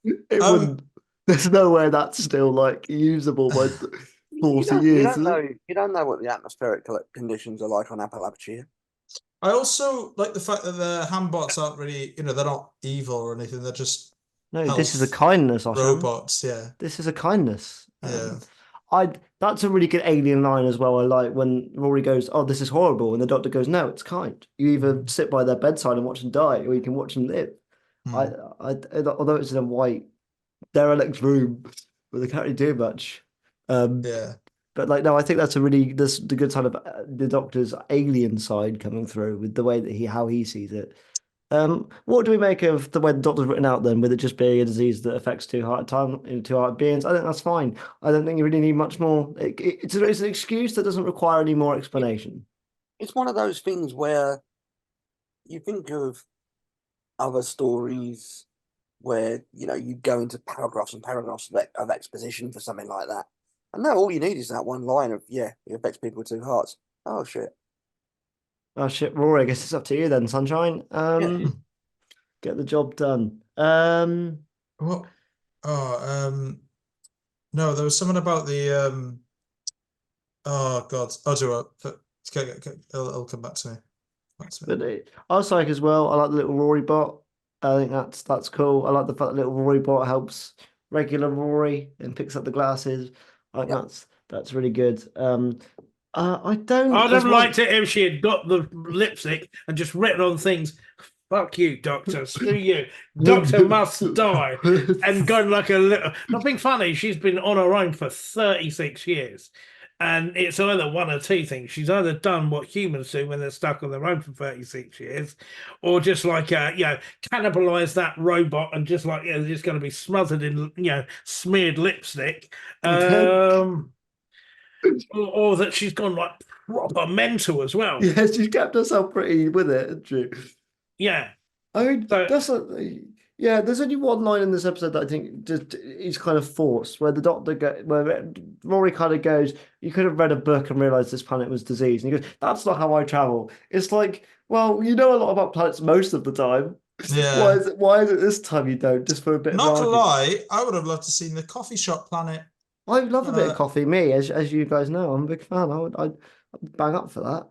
It wouldn't. There's no way that's still like usable by 40 years. You don't know what the atmospheric conditions are like on Appalachia. I also like the fact that the handbots aren't really, they're not evil or anything. They're just this is a kindness. Robots, yeah. This is a kindness. Yeah. That's a really good alien line as well. I like when Rory goes, "Oh, this is horrible," and the Doctor goes, "No, it's kind. You either sit by their bedside and watch them die, or you can watch them live." Although it's in a white derelict room where they can't really do much. Yeah. But like, no, I think that's the good side of the Doctor's alien side coming through with the way that how he sees it. What do we make of the way the Doctor's written out then, with it just being a disease that affects two-hearted beings? I think that's fine. I don't think you really need much more. It's an excuse that doesn't require any more explanation. It's one of those things where you think of other stories where, you go into paragraphs and paragraphs of exposition for something like that. And now all you need is that one line of, it affects people with two hearts. Oh, shit. Oh, shit, Rory, I guess it's up to you then, Sunshine. Get the job done. What? Oh, no, there was something about the, oh, God. I'll do it. It'll come back to me. But I also like as well, I like the little Rory bot. I think that's cool. I like the fact that little Rory bot helps regular Rory and picks up the glasses. I think that's really good. I'd have liked it if she had got the lipstick and just written on things, "Fuck you, Doctor, screw you, Doctor must die," and gone like a little. Not being funny, she's been on her own for 36 years. And it's either one or two things. She's either done what humans do when they're stuck on their own for 36 years, or just like, cannibalize that robot and just like, just going to be smothered in, smeared lipstick. Or that she's gone like proper mental as well. Yeah, she's kept herself pretty with it, hasn't she? Yeah. I mean, there's only one line in this episode that I think just is kind of forced, where where Rory kind of goes, "You could have read a book and realized this planet was diseased." And he goes, "That's not how I travel." It's like, well, you know a lot about planets most of the time. Yeah. Why is it this time you don't? Just for a bit. Not to lie, I would have loved to seen the coffee shop planet. I love a bit of coffee. Me, as you guys know, I'm a big fan. I'd bang up for that.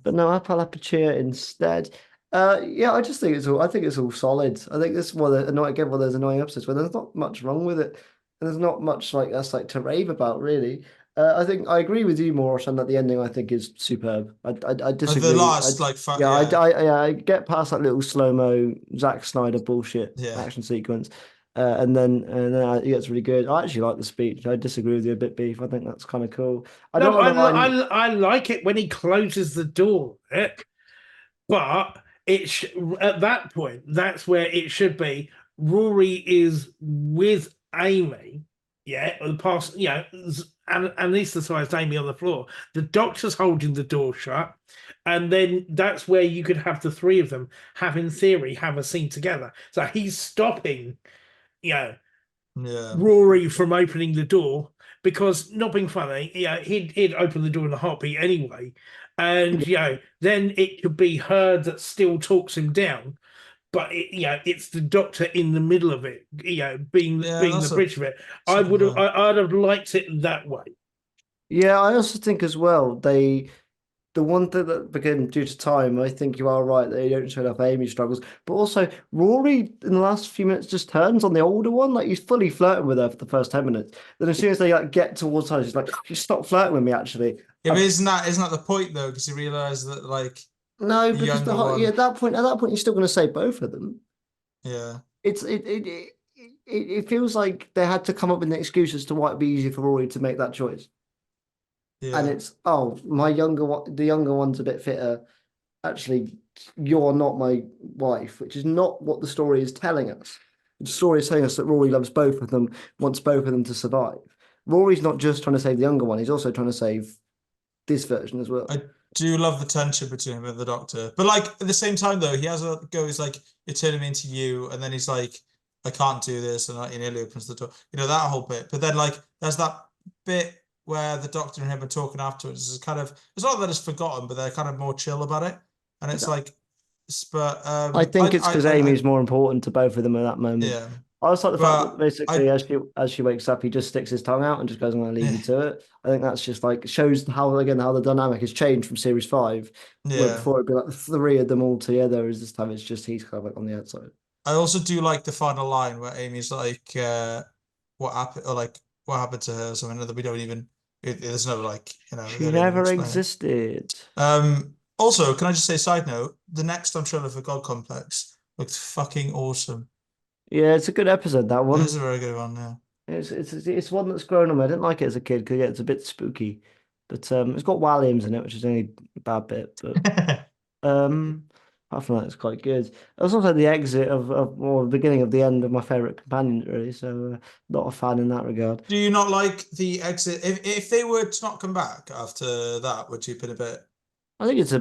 But no, Appalachia instead. I just think I think it's all solid. I think this is one of there's annoying episodes where there's not much wrong with it, and there's not much like that's like to rave about really. I think I agree with you, Morris, and that the ending I think is superb. I disagree. The last I get past that little slow mo Zack Snyder bullshit action sequence. And then it gets really good. I actually like the speech. I disagree with you a bit, Beef. I think that's kind of cool. I like it when he closes the door, but at that point, that's where it should be. Rory is with Amy, and anaesthetized Amy on the floor. The Doctor's holding the door shut, and then that's where you could have the three of them in theory, have a scene together. So he's stopping. Rory from opening the door, because, not being funny, he'd open the door in a heartbeat anyway, and then it could be her that still talks him down, but it's the Doctor in the middle of it, being the bridge of it. I'd have liked it that way. Yeah, I also think as well the one thing that, again, due to time, I think you are right that they don't show enough Amy struggles. But also, Rory in the last few minutes just turns on the older one. Like, he's fully flirting with her for the first 10 minutes. Then as soon as they like get towards her, she's like, "You stop flirting with me, actually." Yeah, but isn't that the point though? Because he realised that like No, the because younger one. at that point, you're still going to say both of them. Yeah. It feels like they had to come up with an excuse as to why it'd be easier for Rory to make that choice. Yeah. And it's, oh, the younger one's a bit fitter. Actually, you're not my wife, which is not what the story is telling us. The story is telling us that Rory loves both of them, wants both of them to survive. Rory's not just trying to save the younger one, he's also trying to save this version as well. I do love the tension between him and the Doctor. But like at the same time though, he has a go, he's like, "You're turning me into you," and then he's like, "I can't do this," and he nearly opens the door. That whole bit. But then like there's that bit where the Doctor and him are talking afterwards. It's kind of, it's not that it's forgotten, but they're kind of more chill about it. And it's like, but I think it's because Amy's more important to both of them at that moment. Yeah. I also like the fact that basically as she wakes up, he just sticks his tongue out and just goes, "I'm going to leave you to it." I think that's just like shows how the dynamic has changed from series 5. Where before it'd be like the 3 of them all together, as this time it's just he's kind of like on the outside. I also do like the final line where Amy's like, "What happened?" Or like, "What happened to her?" or something that we don't even. There's no like, She never existed. Also, can I just say, side note, the next trailer for God Complex looked fucking awesome. Yeah, it's a good episode, that one. It is a very good one, yeah. It's one that's grown on me. I didn't like it as a kid because it's a bit spooky. But it's got Walliams in it, which is only a bad bit. But apart from that, it's quite good. It was also the exit of or the beginning of the end of my favourite companion, really. So not a fan in that regard. Do you not like the exit? If they were to not come back after that, would you been a bit? I think it's a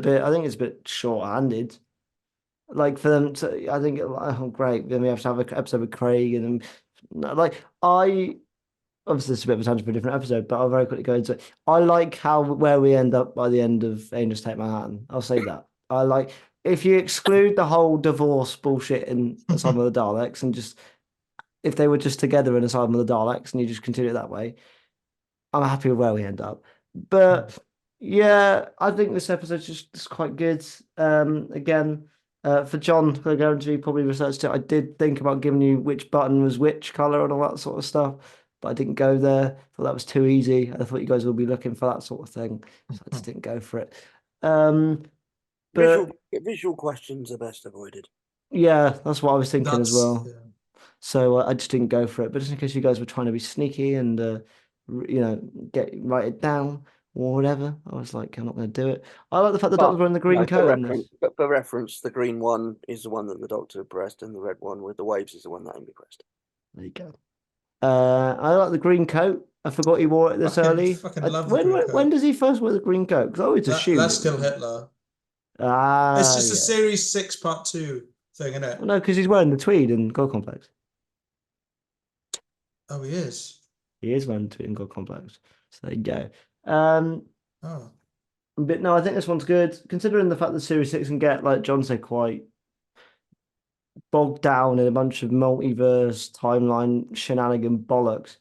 bit short-handed. Like for them to, I think, oh great, then we have to have an episode with Craig and like obviously it's a bit of a tangent for a different episode, but I'll very quickly go into it. I like where we end up by the end of Angels Take Manhattan. I'll say that. I like, if you exclude the whole divorce bullshit in Asylum of the Daleks and just if they were just together in Asylum of the Daleks and you just continue it that way, I'm happy with where we end up. But yeah, I think this episode's just quite good. Again, for John, for going to probably researched it, I did think about giving you which button was which color and all that sort of stuff, but I didn't go there. Thought that was too easy. I thought you guys would be looking for that sort of thing, so I just didn't go for it. But visual questions are best avoided. Yeah, that's what I was thinking as well. Yeah. So I just didn't go for it. But just in case you guys were trying to be sneaky and write it down or whatever, I was like, I'm not going to do it. I like the fact the Doctor's wearing the green coat in this. But for reference, the green one is the one that the Doctor pressed, and the red one with the waves is the one that Amy pressed. There you go. I like the green coat. I forgot he wore it this early. When does he first wear the green coat? Because I always assume that's still Hitler. It's just a series 6 part 2 thing, isn't it? Well, no, because he's wearing the tweed in God Complex. Oh, he is. He is wearing the tweed in God Complex. So there you go. But no, I think this one's good, considering the fact that Series 6 can get, like John said, quite bogged down in a bunch of multiverse timeline shenanigan bollocks.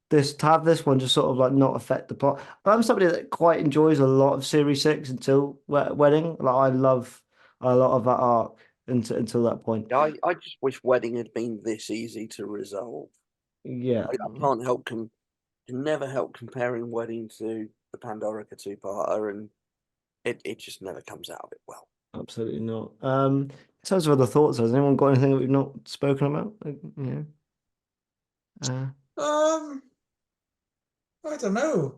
To have this one just sort of like not affect the plot. I'm somebody that quite enjoys a lot of Series 6 until Wedding. Like I love a lot of that arc until that point. I just wish Wedding had been this easy to resolve. Yeah, I can't help can never help comparing Wedding to the Pandorica 2-parter, and it just never comes out of it well. Absolutely not. In terms of other thoughts, has anyone got anything that we've not spoken about? I don't know.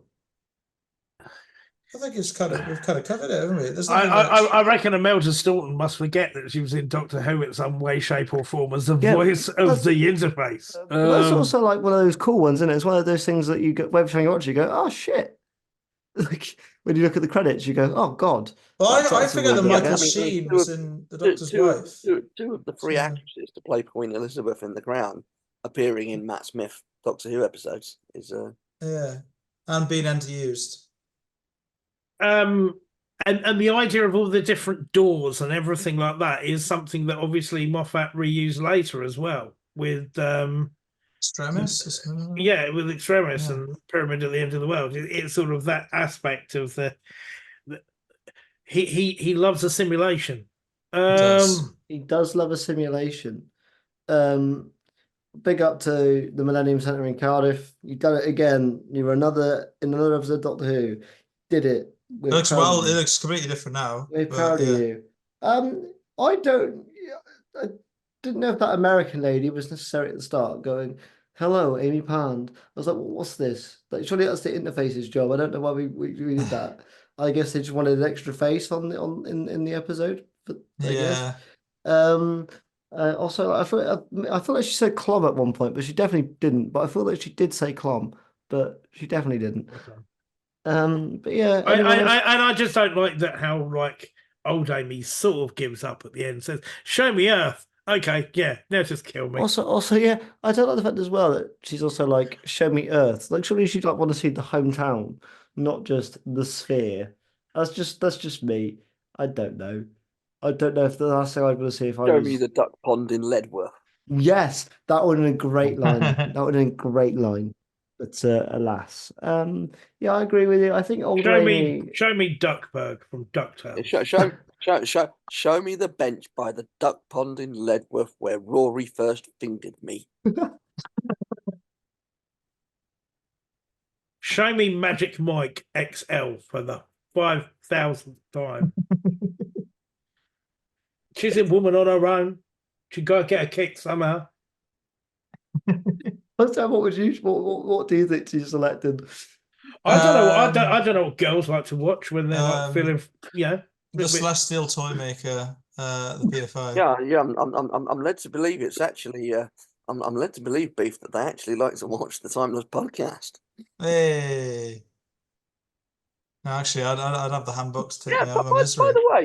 I think we've kind of covered it, haven't we? I reckon Imelda Staunton must forget that she was in Doctor Who in some way, shape, or form as the voice of the interface. That's also like one of those cool ones, isn't it? It's one of those things that you go, every time you watch it, you go, oh shit. Like when you look at the credits, you go, oh god. Well, I forget that Michael Sheen was in the Doctor's wife. Two of the 3 actresses to play Queen Elizabeth in The Crown appearing in Matt Smith Doctor Who episodes is yeah, and being underused. And the idea of all the different doors and everything like that is something that obviously Moffat reused later as well with Extremis? with Extremis Yeah. and Pyramid at the End of the World. It's sort of that aspect of the he loves a simulation. He does love a simulation. Big up to the Millennium Centre in Cardiff. You done it again. You were in another episode of Doctor Who. Did it. It looks completely different now. We're proud of you. I didn't know if that American lady was necessary at the start going, "Hello, Amy Pond." I was like, what's this? Like, surely that's the interface's job. I don't know why we did that. I guess they just wanted an extra face in the episode. But I guess. Also, I feel like she said Clom at one point, but she definitely didn't. But I feel like she did say Clom, but she definitely didn't. But yeah, I just don't like that how like old Amy sort of gives up at the end, says, "Show me Earth." Okay, yeah, now just kill me. Also, yeah, I don't like the fact as well that she's also like, "Show me Earth." Like, surely she'd like want to see the hometown, not just the sphere. That's just me. I don't know. I don't know if the last thing I'd want to see if I Show was. me the duck pond in Ledworth. Yes, that would have been a great line. That would have been a great line. But alas, yeah, I agree with you. I think old Amy. Show me Duckburg from DuckTales. Show me the bench by the duck pond in Ledworth where Rory first fingered me. Show me Magic Mike XL for the 5,000th time. She's a woman on her own. She got to get a kick somehow. What do you think she's selected? I don't know. I don't know what girls like to watch when they're like feeling, the Celestial Toymaker, the PFI. Yeah. I'm led to believe it's actually. I'm led to believe, Beef, that they actually like to watch the Timeless podcast. Hey. No, actually, I'd have the handbooks take me out of my by misery. the way,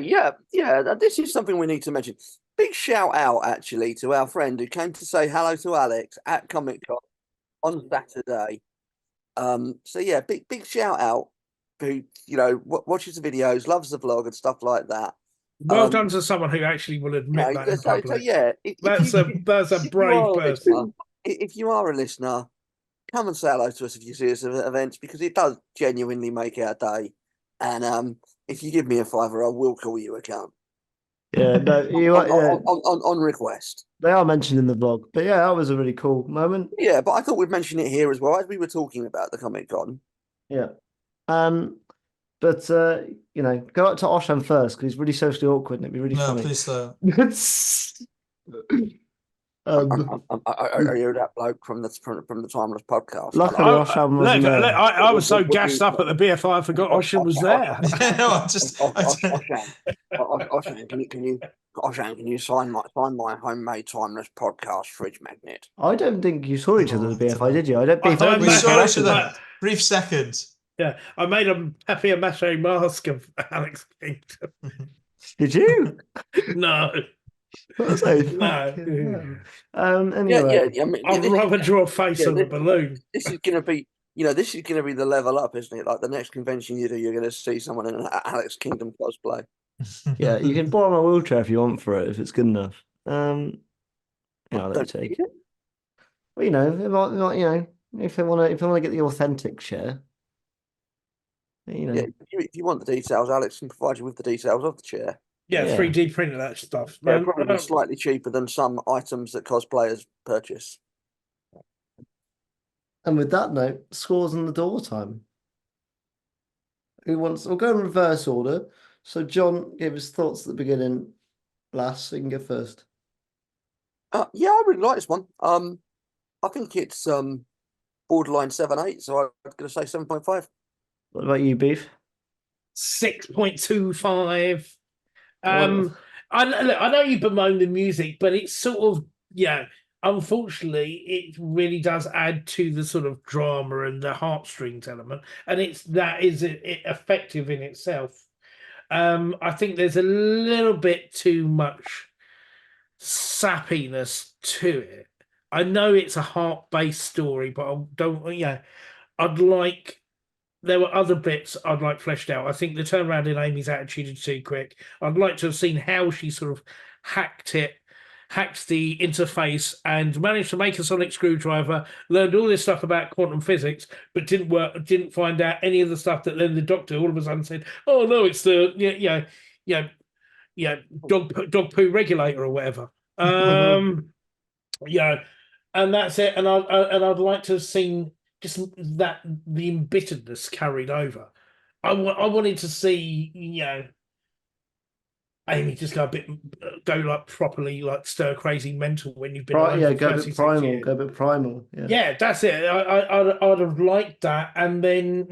yeah. This is something we need to mention. Big shout out actually to our friend who came to say hello to Alex at Comic Con on Saturday. So yeah, big shout out. Who watches the videos, loves the vlog and stuff like that. Well done to someone who actually will admit that in public. So yeah, that's a brave person. If you are a listener, come and say hello to us if you see us at events, because it does genuinely make our day. And if you give me a $5, I will call you a cunt. Yeah, no, on request. They are mentioned in the vlog, but yeah, that was a really cool moment. Yeah, but I thought we'd mention it here as well as we were talking about the Comic Con. Yeah, but go up to Osham first because he's really socially awkward and it'd be really funny. No, please don't. Are you that bloke from the Timeless podcast? Luckily, Osham wasn't there. I was so gassed up at the BFI, I forgot Osham was there. Osham, can you sign my homemade Timeless podcast fridge magnet? I don't think you saw each other at the BFI, did you? I don't. We saw each other. Brief second. Yeah, I made a papier-mâché mask of Alex Kingdom. Did you? No. No. Anyway, yeah. I'd rather draw a face on the balloon. This is going to be, this is going to be the level up, isn't it? Like the next convention you do, you're going to see someone in an Alex Kingdom cosplay. Yeah, you can borrow my wheelchair if you want for it, if it's good enough. I'll let you take it. Well, if they want to get the authentic chair. Yeah, if you want the details, Alex can provide you with the details of the chair. Yeah, 3D printed that stuff. Yeah, probably slightly cheaper than some items that cosplayers purchase. And with that note, scores on the door time. We'll go in reverse order. So John gave his thoughts at the beginning last, so you can go first. Yeah, I really like this one. I think it's borderline 7.8, so I'm going to say 7.5. What about you, Beef? 6.25. I know you bemoan the music, but it's sort of, unfortunately, it really does add to the sort of drama and the heartstrings element, and is effective in itself. I think there's a little bit too much sappiness to it. I know it's a heart-based story, but I'd like there were other bits I'd like fleshed out. I think the turnaround in Amy's attitude is too quick. I'd like to have seen how she sort of hacked the interface and managed to make a sonic screwdriver, learned all this stuff about quantum physics, but didn't find out any of the stuff that then the Doctor all of a sudden said, oh no, it's the dog poo regulator or whatever. And that's it. And I'd like to have seen just that the embitteredness carried over. I wanted to see, Amy just go like properly like stir crazy mental when you've been go a bit primal. Yeah, that's it. I'd have liked that. And then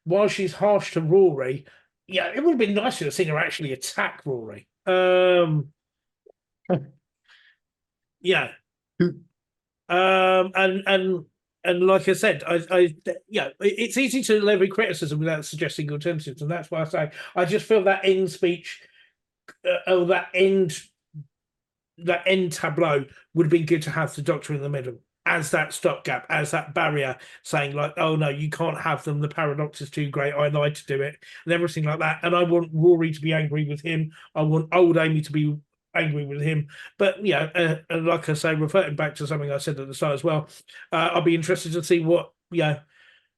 while she's harsh to Rory, it would have been nice to have seen her actually attack Rory. And like I said, it's easy to levy criticism without suggesting alternatives, and that's why I say I just feel that end speech, that end tableau would have been good to have the Doctor in the middle as that stopgap, as that barrier, saying like, "Oh no, you can't have them. The paradox is too great. I lied to do it," and everything like that. And I want Rory to be angry with him. I want old Amy to be angry with him. But like I say, reverting back to something I said at the start as well, I'll be interested to see what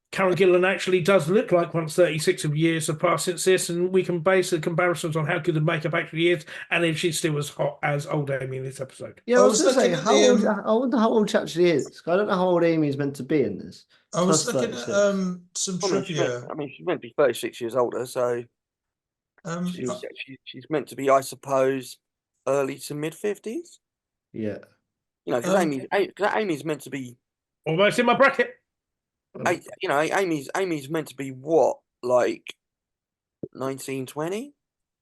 Karen Gillan actually does look like once 36 years have passed since this, and we can base the comparisons on how good the makeup actually is, and if she's still as hot as old Amy in this episode. Yeah, I was going to say, I wonder how old she actually is. I don't know how old Amy is meant to be in this. I was looking at some trivia. She's meant to be 36 years older, so she's meant to be, I suppose, early to mid 50s. Yeah. Because Amy's meant to be almost in my bracket. Amy's meant to be what, like 1920?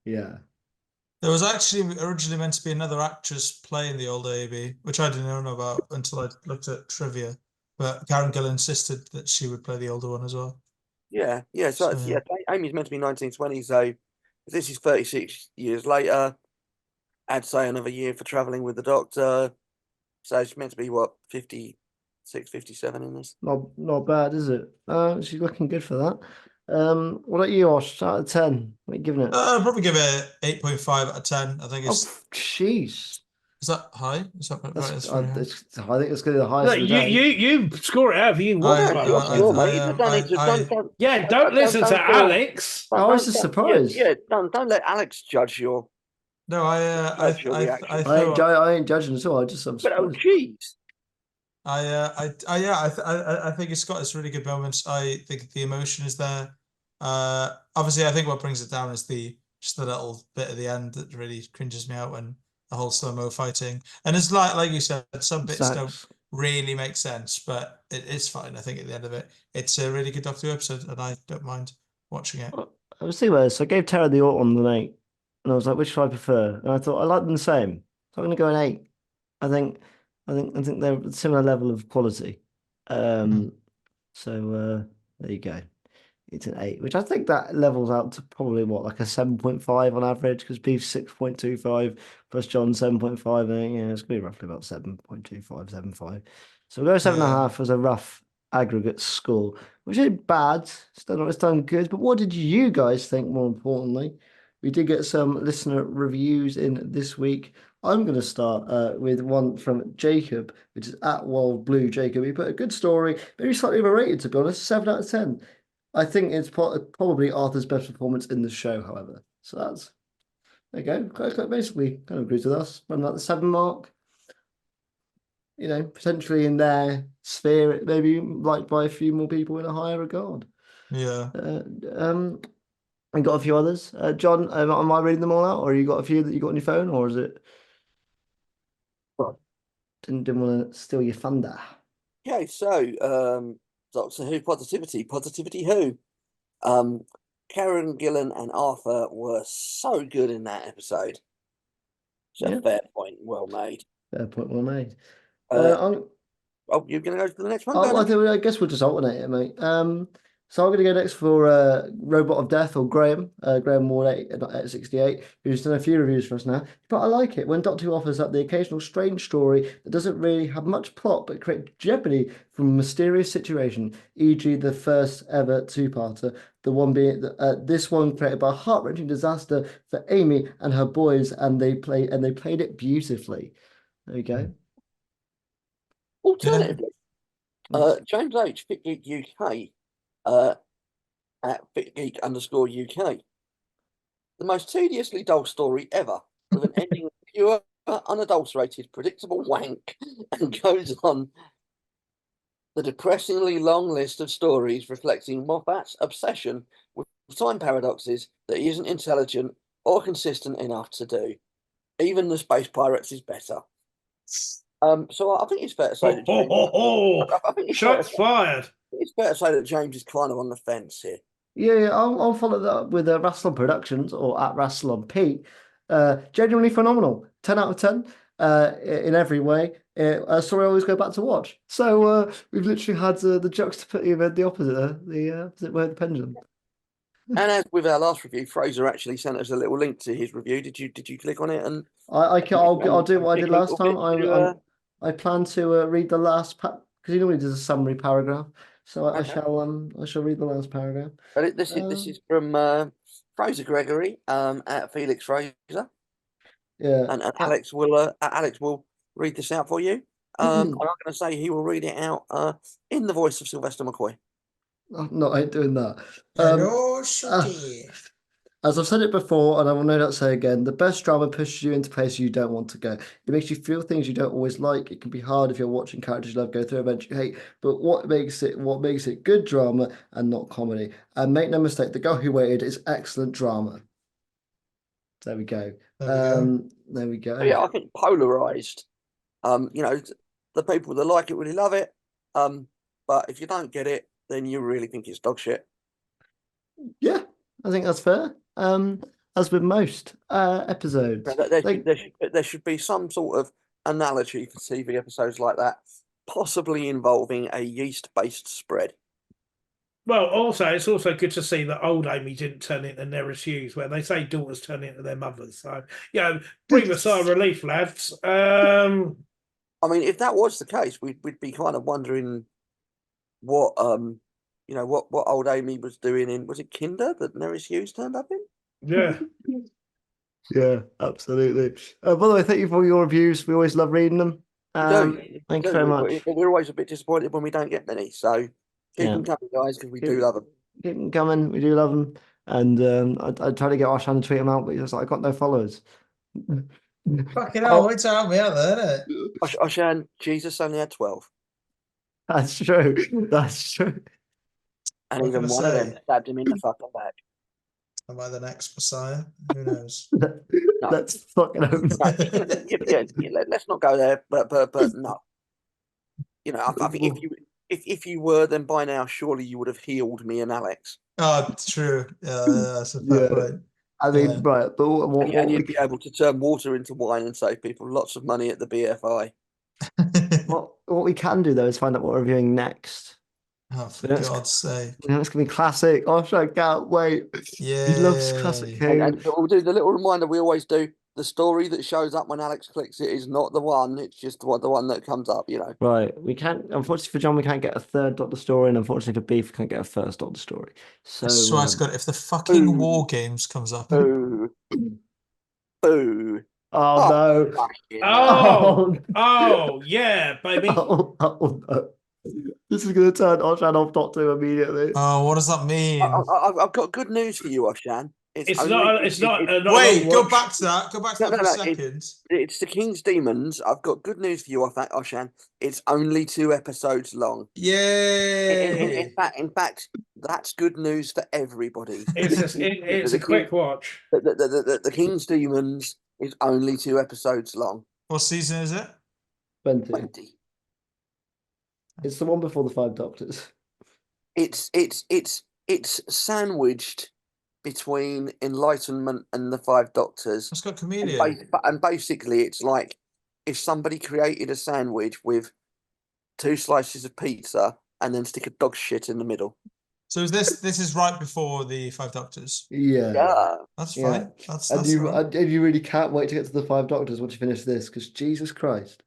Yeah. There was actually originally meant to be another actress playing the older Amy, which I didn't know about until I looked at trivia. But Karen Gillan insisted that she would play the older one as well. Yeah. So Amy's meant to be 1920. So if this is 36 years later, I'd say another year for traveling with the Doctor. So she's meant to be what, 56, 57 in this. Not bad, is it? She's looking good for that. What about you, Osh? Out of 10, what are you giving it? I'd probably give it 8.5 out of 10. I think it's. Oh, jeez. Is that high? Is that right? I think it's going to be the highest. You score it however you want. Don't listen to Alex. I was just surprised. Don't let Alex judge your. No, I ain't judging at all. I'm surprised. But oh, jeez. I think it's got its really good moments. I think the emotion is there. Obviously, I think what brings it down is just the little bit at the end that really cringes me out when the whole slow-mo fighting. And it's like you said, some bits don't really make sense, but it's fine. I think at the end of it, it's a really good Doctor Who episode, and I don't mind watching it. I was thinking about this. I gave Tara the Autumn an 8, and I was like, which do I prefer? And I thought I like them the same, so I'm going to go an 8. I think they're a similar level of quality. So there you go. It's an 8, which I think that levels out to probably like a 7.5 on average, because Beef's 6.25 plus John 7.5. I think it's going to be roughly about 7.25, 7.5. So we'll go 7.5 as a rough aggregate score, which ain't bad. It's done good. But what did you guys think? More importantly, we did get some listener reviews in this week. I'm going to start with one from Jacob, which is at Wild Blue Jacob. He put a good story, maybe slightly overrated, to be honest. 7 out of 10. I think it's probably Arthur's best performance in the show, however. So there you go. Basically, kind of agrees with us. I'm at the 7 mark. Potentially in their sphere, it may be liked by a few more people in a higher regard. Yeah. I got a few others. John, am I reading them all out, or you got a few that you got on your phone, or is it? Didn't want to steal your thunder. Okay, so Doctor Who Positivity Who. Karen Gillan and Arthur were so good in that episode. It's a fair point, well made. Fair point, well made. You're going to go to the next one? I guess we'll just alternate it, mate. So I'm going to go next for Robot of Death, or Graham, Graham Ward at 68, who's done a few reviews for us now. But I like it when Doctor Who offers up the occasional strange story that doesn't really have much plot but create jeopardy from a mysterious situation, e.g. the first ever two-parter, the one being this one created by a heart-wrenching disaster for Amy and her boys, and they played it beautifully. There you go. Alternatively, James H. FitGeek UK at FitGeek_UK. The most tediously dull story ever, with an ending of pure, unadulterated, predictable wank, and goes on the depressingly long list of stories reflecting Moffat's obsession with time paradoxes that he isn't intelligent or consistent enough to do. Even the Space Pirates is better. So I think it's fair to say that James, I think it's Shots fired. It's fair to say that James is kind of on the fence here. Yeah, I'll follow that up with Rassilon Productions, or at Rassilon Pete. Genuinely phenomenal. 10 out of 10 in every way. Sorry, I always go back to watch. So we've literally had the juxtaposition of the opposite, the opposite way of the pendulum. And as with our last review, Fraser actually sent us a little link to his review. Did you click on it? And I'll do what I did last time. I I plan to read the last because he normally does a summary paragraph. So I shall read the last paragraph. But this is from Fraser Gregory at Felix Fraser. Yeah, and Alex will read this out for you. I'm not going to say he will read it out in the voice of Sylvester McCoy. I ain't doing that. Hello, Shooty. As I've said it before, and I will no doubt say again, the best drama pushes you into places you don't want to go. It makes you feel things you don't always like. It can be hard if you're watching characters you love go through events you hate. But what makes it good drama and not comedy? And make no mistake, The Girl Who Waited is excellent drama. There we go. There we go. Yeah, I think polarized. The people that like it really love it. But if you don't get it, then you really think it's dog shit. Yeah, I think that's fair. As with most episodes, there should be some sort of analogy for TV episodes like that, possibly involving a yeast-based spread. Well, also, it's also good to see that old Amy didn't turn into Neris Hughes, where they say daughters turn into their mothers. So, breathe a sigh of relief, lads. I mean, if that was the case, we'd be kind of wondering what what old Amy was doing in, was it Kinder that Neris Hughes turned up in? Yeah. Yeah, absolutely. By the way, thank you for your reviews. We always love reading them. Thank you very much. We're always a bit disappointed when we don't get many, so keep them coming, guys, because we do love them. Keep them coming. We do love them. And I tried to get Arshan to tweet them out, but he was like, I got no followers. Fucking hell, wait to help me out there, isn't it? Arshan, Jesus only had 12. That's true. That's true. And even one of them stabbed him in the fucking back. Am I the next Messiah? Who knows? Let's fucking hope not. Let's not go there. But no. I think if you were, then by now surely you would have healed me and Alex. Oh, true. Yeah, that's a fair point. I mean, right, but and you'd be able to turn water into wine and save people lots of money at the BFI. What we can do though is find out what we're reviewing next. Oh, for God's sake! It's gonna be classic. I can't wait. Yeah, he loves classic. And we'll do the little reminder we always do. The story that shows up when Alex clicks it is not the one. It's just the one that comes up. Right. We can't. Unfortunately for John, we can't get a third Doctor story, and unfortunately for Beef, we can't get a first Doctor story. So I swear to God, if the fucking War Games comes up, boo. Oh no! Oh yeah, baby! Oh no! This is going to turn Oshan off Doctor immediately. Oh, what does that mean? I've got good news for you, Oshan. It's not. Wait, go back to that. Go back to that for a second. It's the King's Demons. I've got good news for you, Oshan. It's only 2 episodes long. Yay! In fact, that's good news for everybody. It's a quick watch. The King's Demons is only 2 episodes long. What season is it? 20. It's the one before the 5 Doctors. It's sandwiched between Enlightenment and the 5 Doctors. It's got Chameleon. And basically, it's like if somebody created a sandwich with 2 slices of pizza and then stick a dog shit in the middle. So is this is right before the Five Doctors? Yeah. Yeah. That's Yeah. fine. That's And you, fine. and you really can't wait to get to the Five Doctors once you finish this, because Jesus Christ,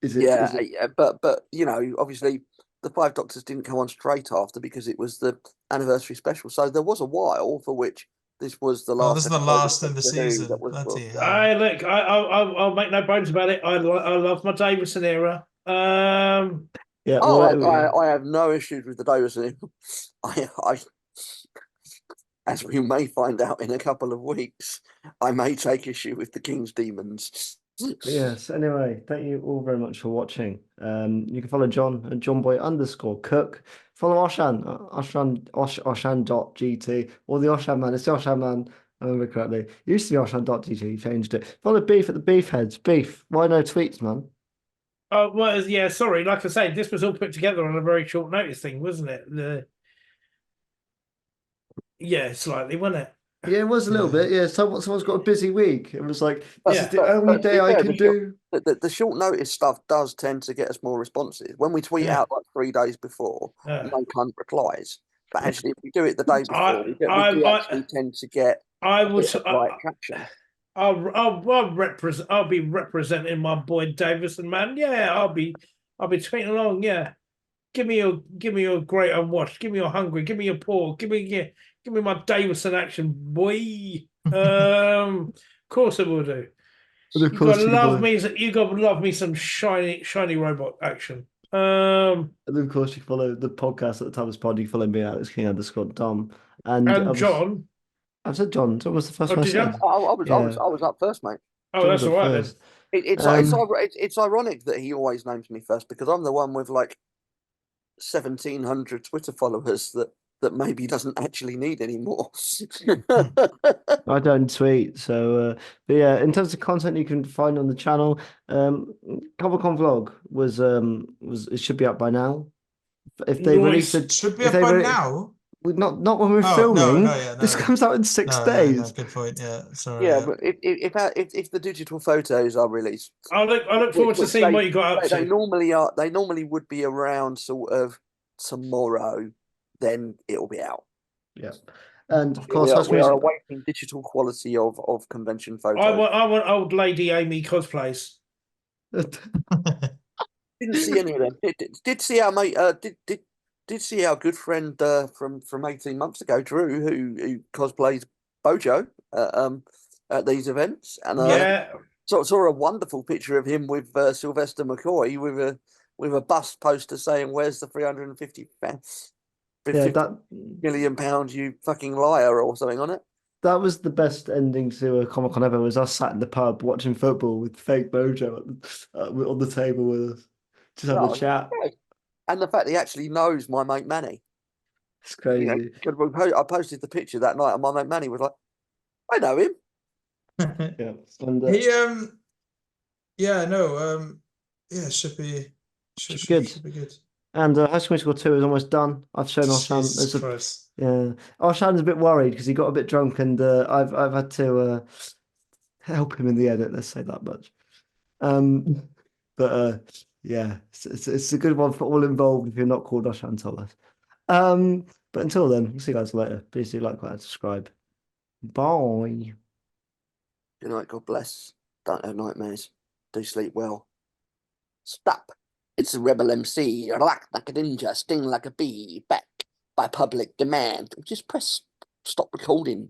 is it? Yeah, Is it? yeah, but you know, obviously the Five Doctors didn't come on straight after because it was the anniversary special. So there was a while for which this was the Oh, last this is the episode of last in the Doctor Who season. that was Bloody hell. I look, I'll make no bones about it. I love my Davison era. Yeah. Oh, Well, I have no issues with the Davison. I as we may find out in a couple of weeks, I may take issue with the King's Demons. yes. Anyway, thank you all very much for watching. You can follow John at JohnBoy_Cook. Follow Oshan.gt or the Oshan Man. It's the Oshan Man. I remember correctly. It used to be Oshan.gt. He changed it. Follow Beef at the Beef Heads. Beef. Why no tweets, man? Oh well, yeah. Sorry, like I said, this was all put together on a very short notice thing, wasn't it? Yeah, slightly, wasn't it? Yeah, it was a little bit. Yeah, someone's got a busy week. It was like, this is the only to be day I fair, can do. The short notice stuff does tend to get us more responses. When we tweet Yeah. out like 3 days before, Yeah. no cunt replies. But actually, if we do it the day before, we do actually tend to get I a would bit of right traction. I'll represent. I'll be representing my boy Davison, man. Yeah, I'll be tweeting along. Yeah, give me your great unwashed. Give me your hungry. Give me your poor. Give me my Davison action, boy. Of course I will do. But of You course, gotta love me. You gotta love me some shiny robot action. and of course, you follow the podcast at the Thomas Pod. You follow me, Alex King_Dom, and John. I've said John. John was the first Oh, one I did you? said. I was up first, mate. Oh, John that's was all up right then. first. It's ironic that he always names me first because I'm the one with like 1,700 Twitter followers that maybe doesn't actually need any more. I don't tweet, so but yeah, in terms of content you can find on the channel, Comic-Con vlog was it should be up by now. If they release it, should be if up they by re- now. not when we're Oh, filming. no, This comes out in 6 No, days. good point. Yeah, sorry. Yeah, but if the digital photos are released, I look forward to which seeing what you got up they to. normally are. They normally would be around sort of tomorrow. Then it'll be out. Yeah, and of course, we are awaiting digital quality of convention photos. I want old lady Amy cosplays. Didn't see any of them. Did see our mate. Did see our good friend from 18 months ago, Drew, who cosplays Bojo at these events, and Yeah. saw a wonderful picture of him with Sylvester McCoy with a bust poster saying, "Where's the 350 million pounds, you fucking liar," or something on it. That was the best ending to a Comic-Con ever. Was us sat in the pub watching football with fake Bojo on the table with us, just having a chat. Great. And the fact that he actually knows my mate Manny. It's crazy. I posted the picture that night, and my mate Manny was like, "I know him." Yeah, and He should be good. Should be good. And High School Musical 2 is almost done. I've shown Oshan. Yeah, Oshan's a bit worried because he got a bit drunk, and I've had to help him in the edit. Let's say that much. But yeah, it's a good one for all involved if you're not called Oshan Tolas. But until then, we'll see you guys later. Please do like, comment, and subscribe. Bye. Good night. God bless. Don't have nightmares. Do sleep well. Stop. It's a rebel MC. Rock like a ninja, sting like a bee. Back by public demand. Just press stop recording.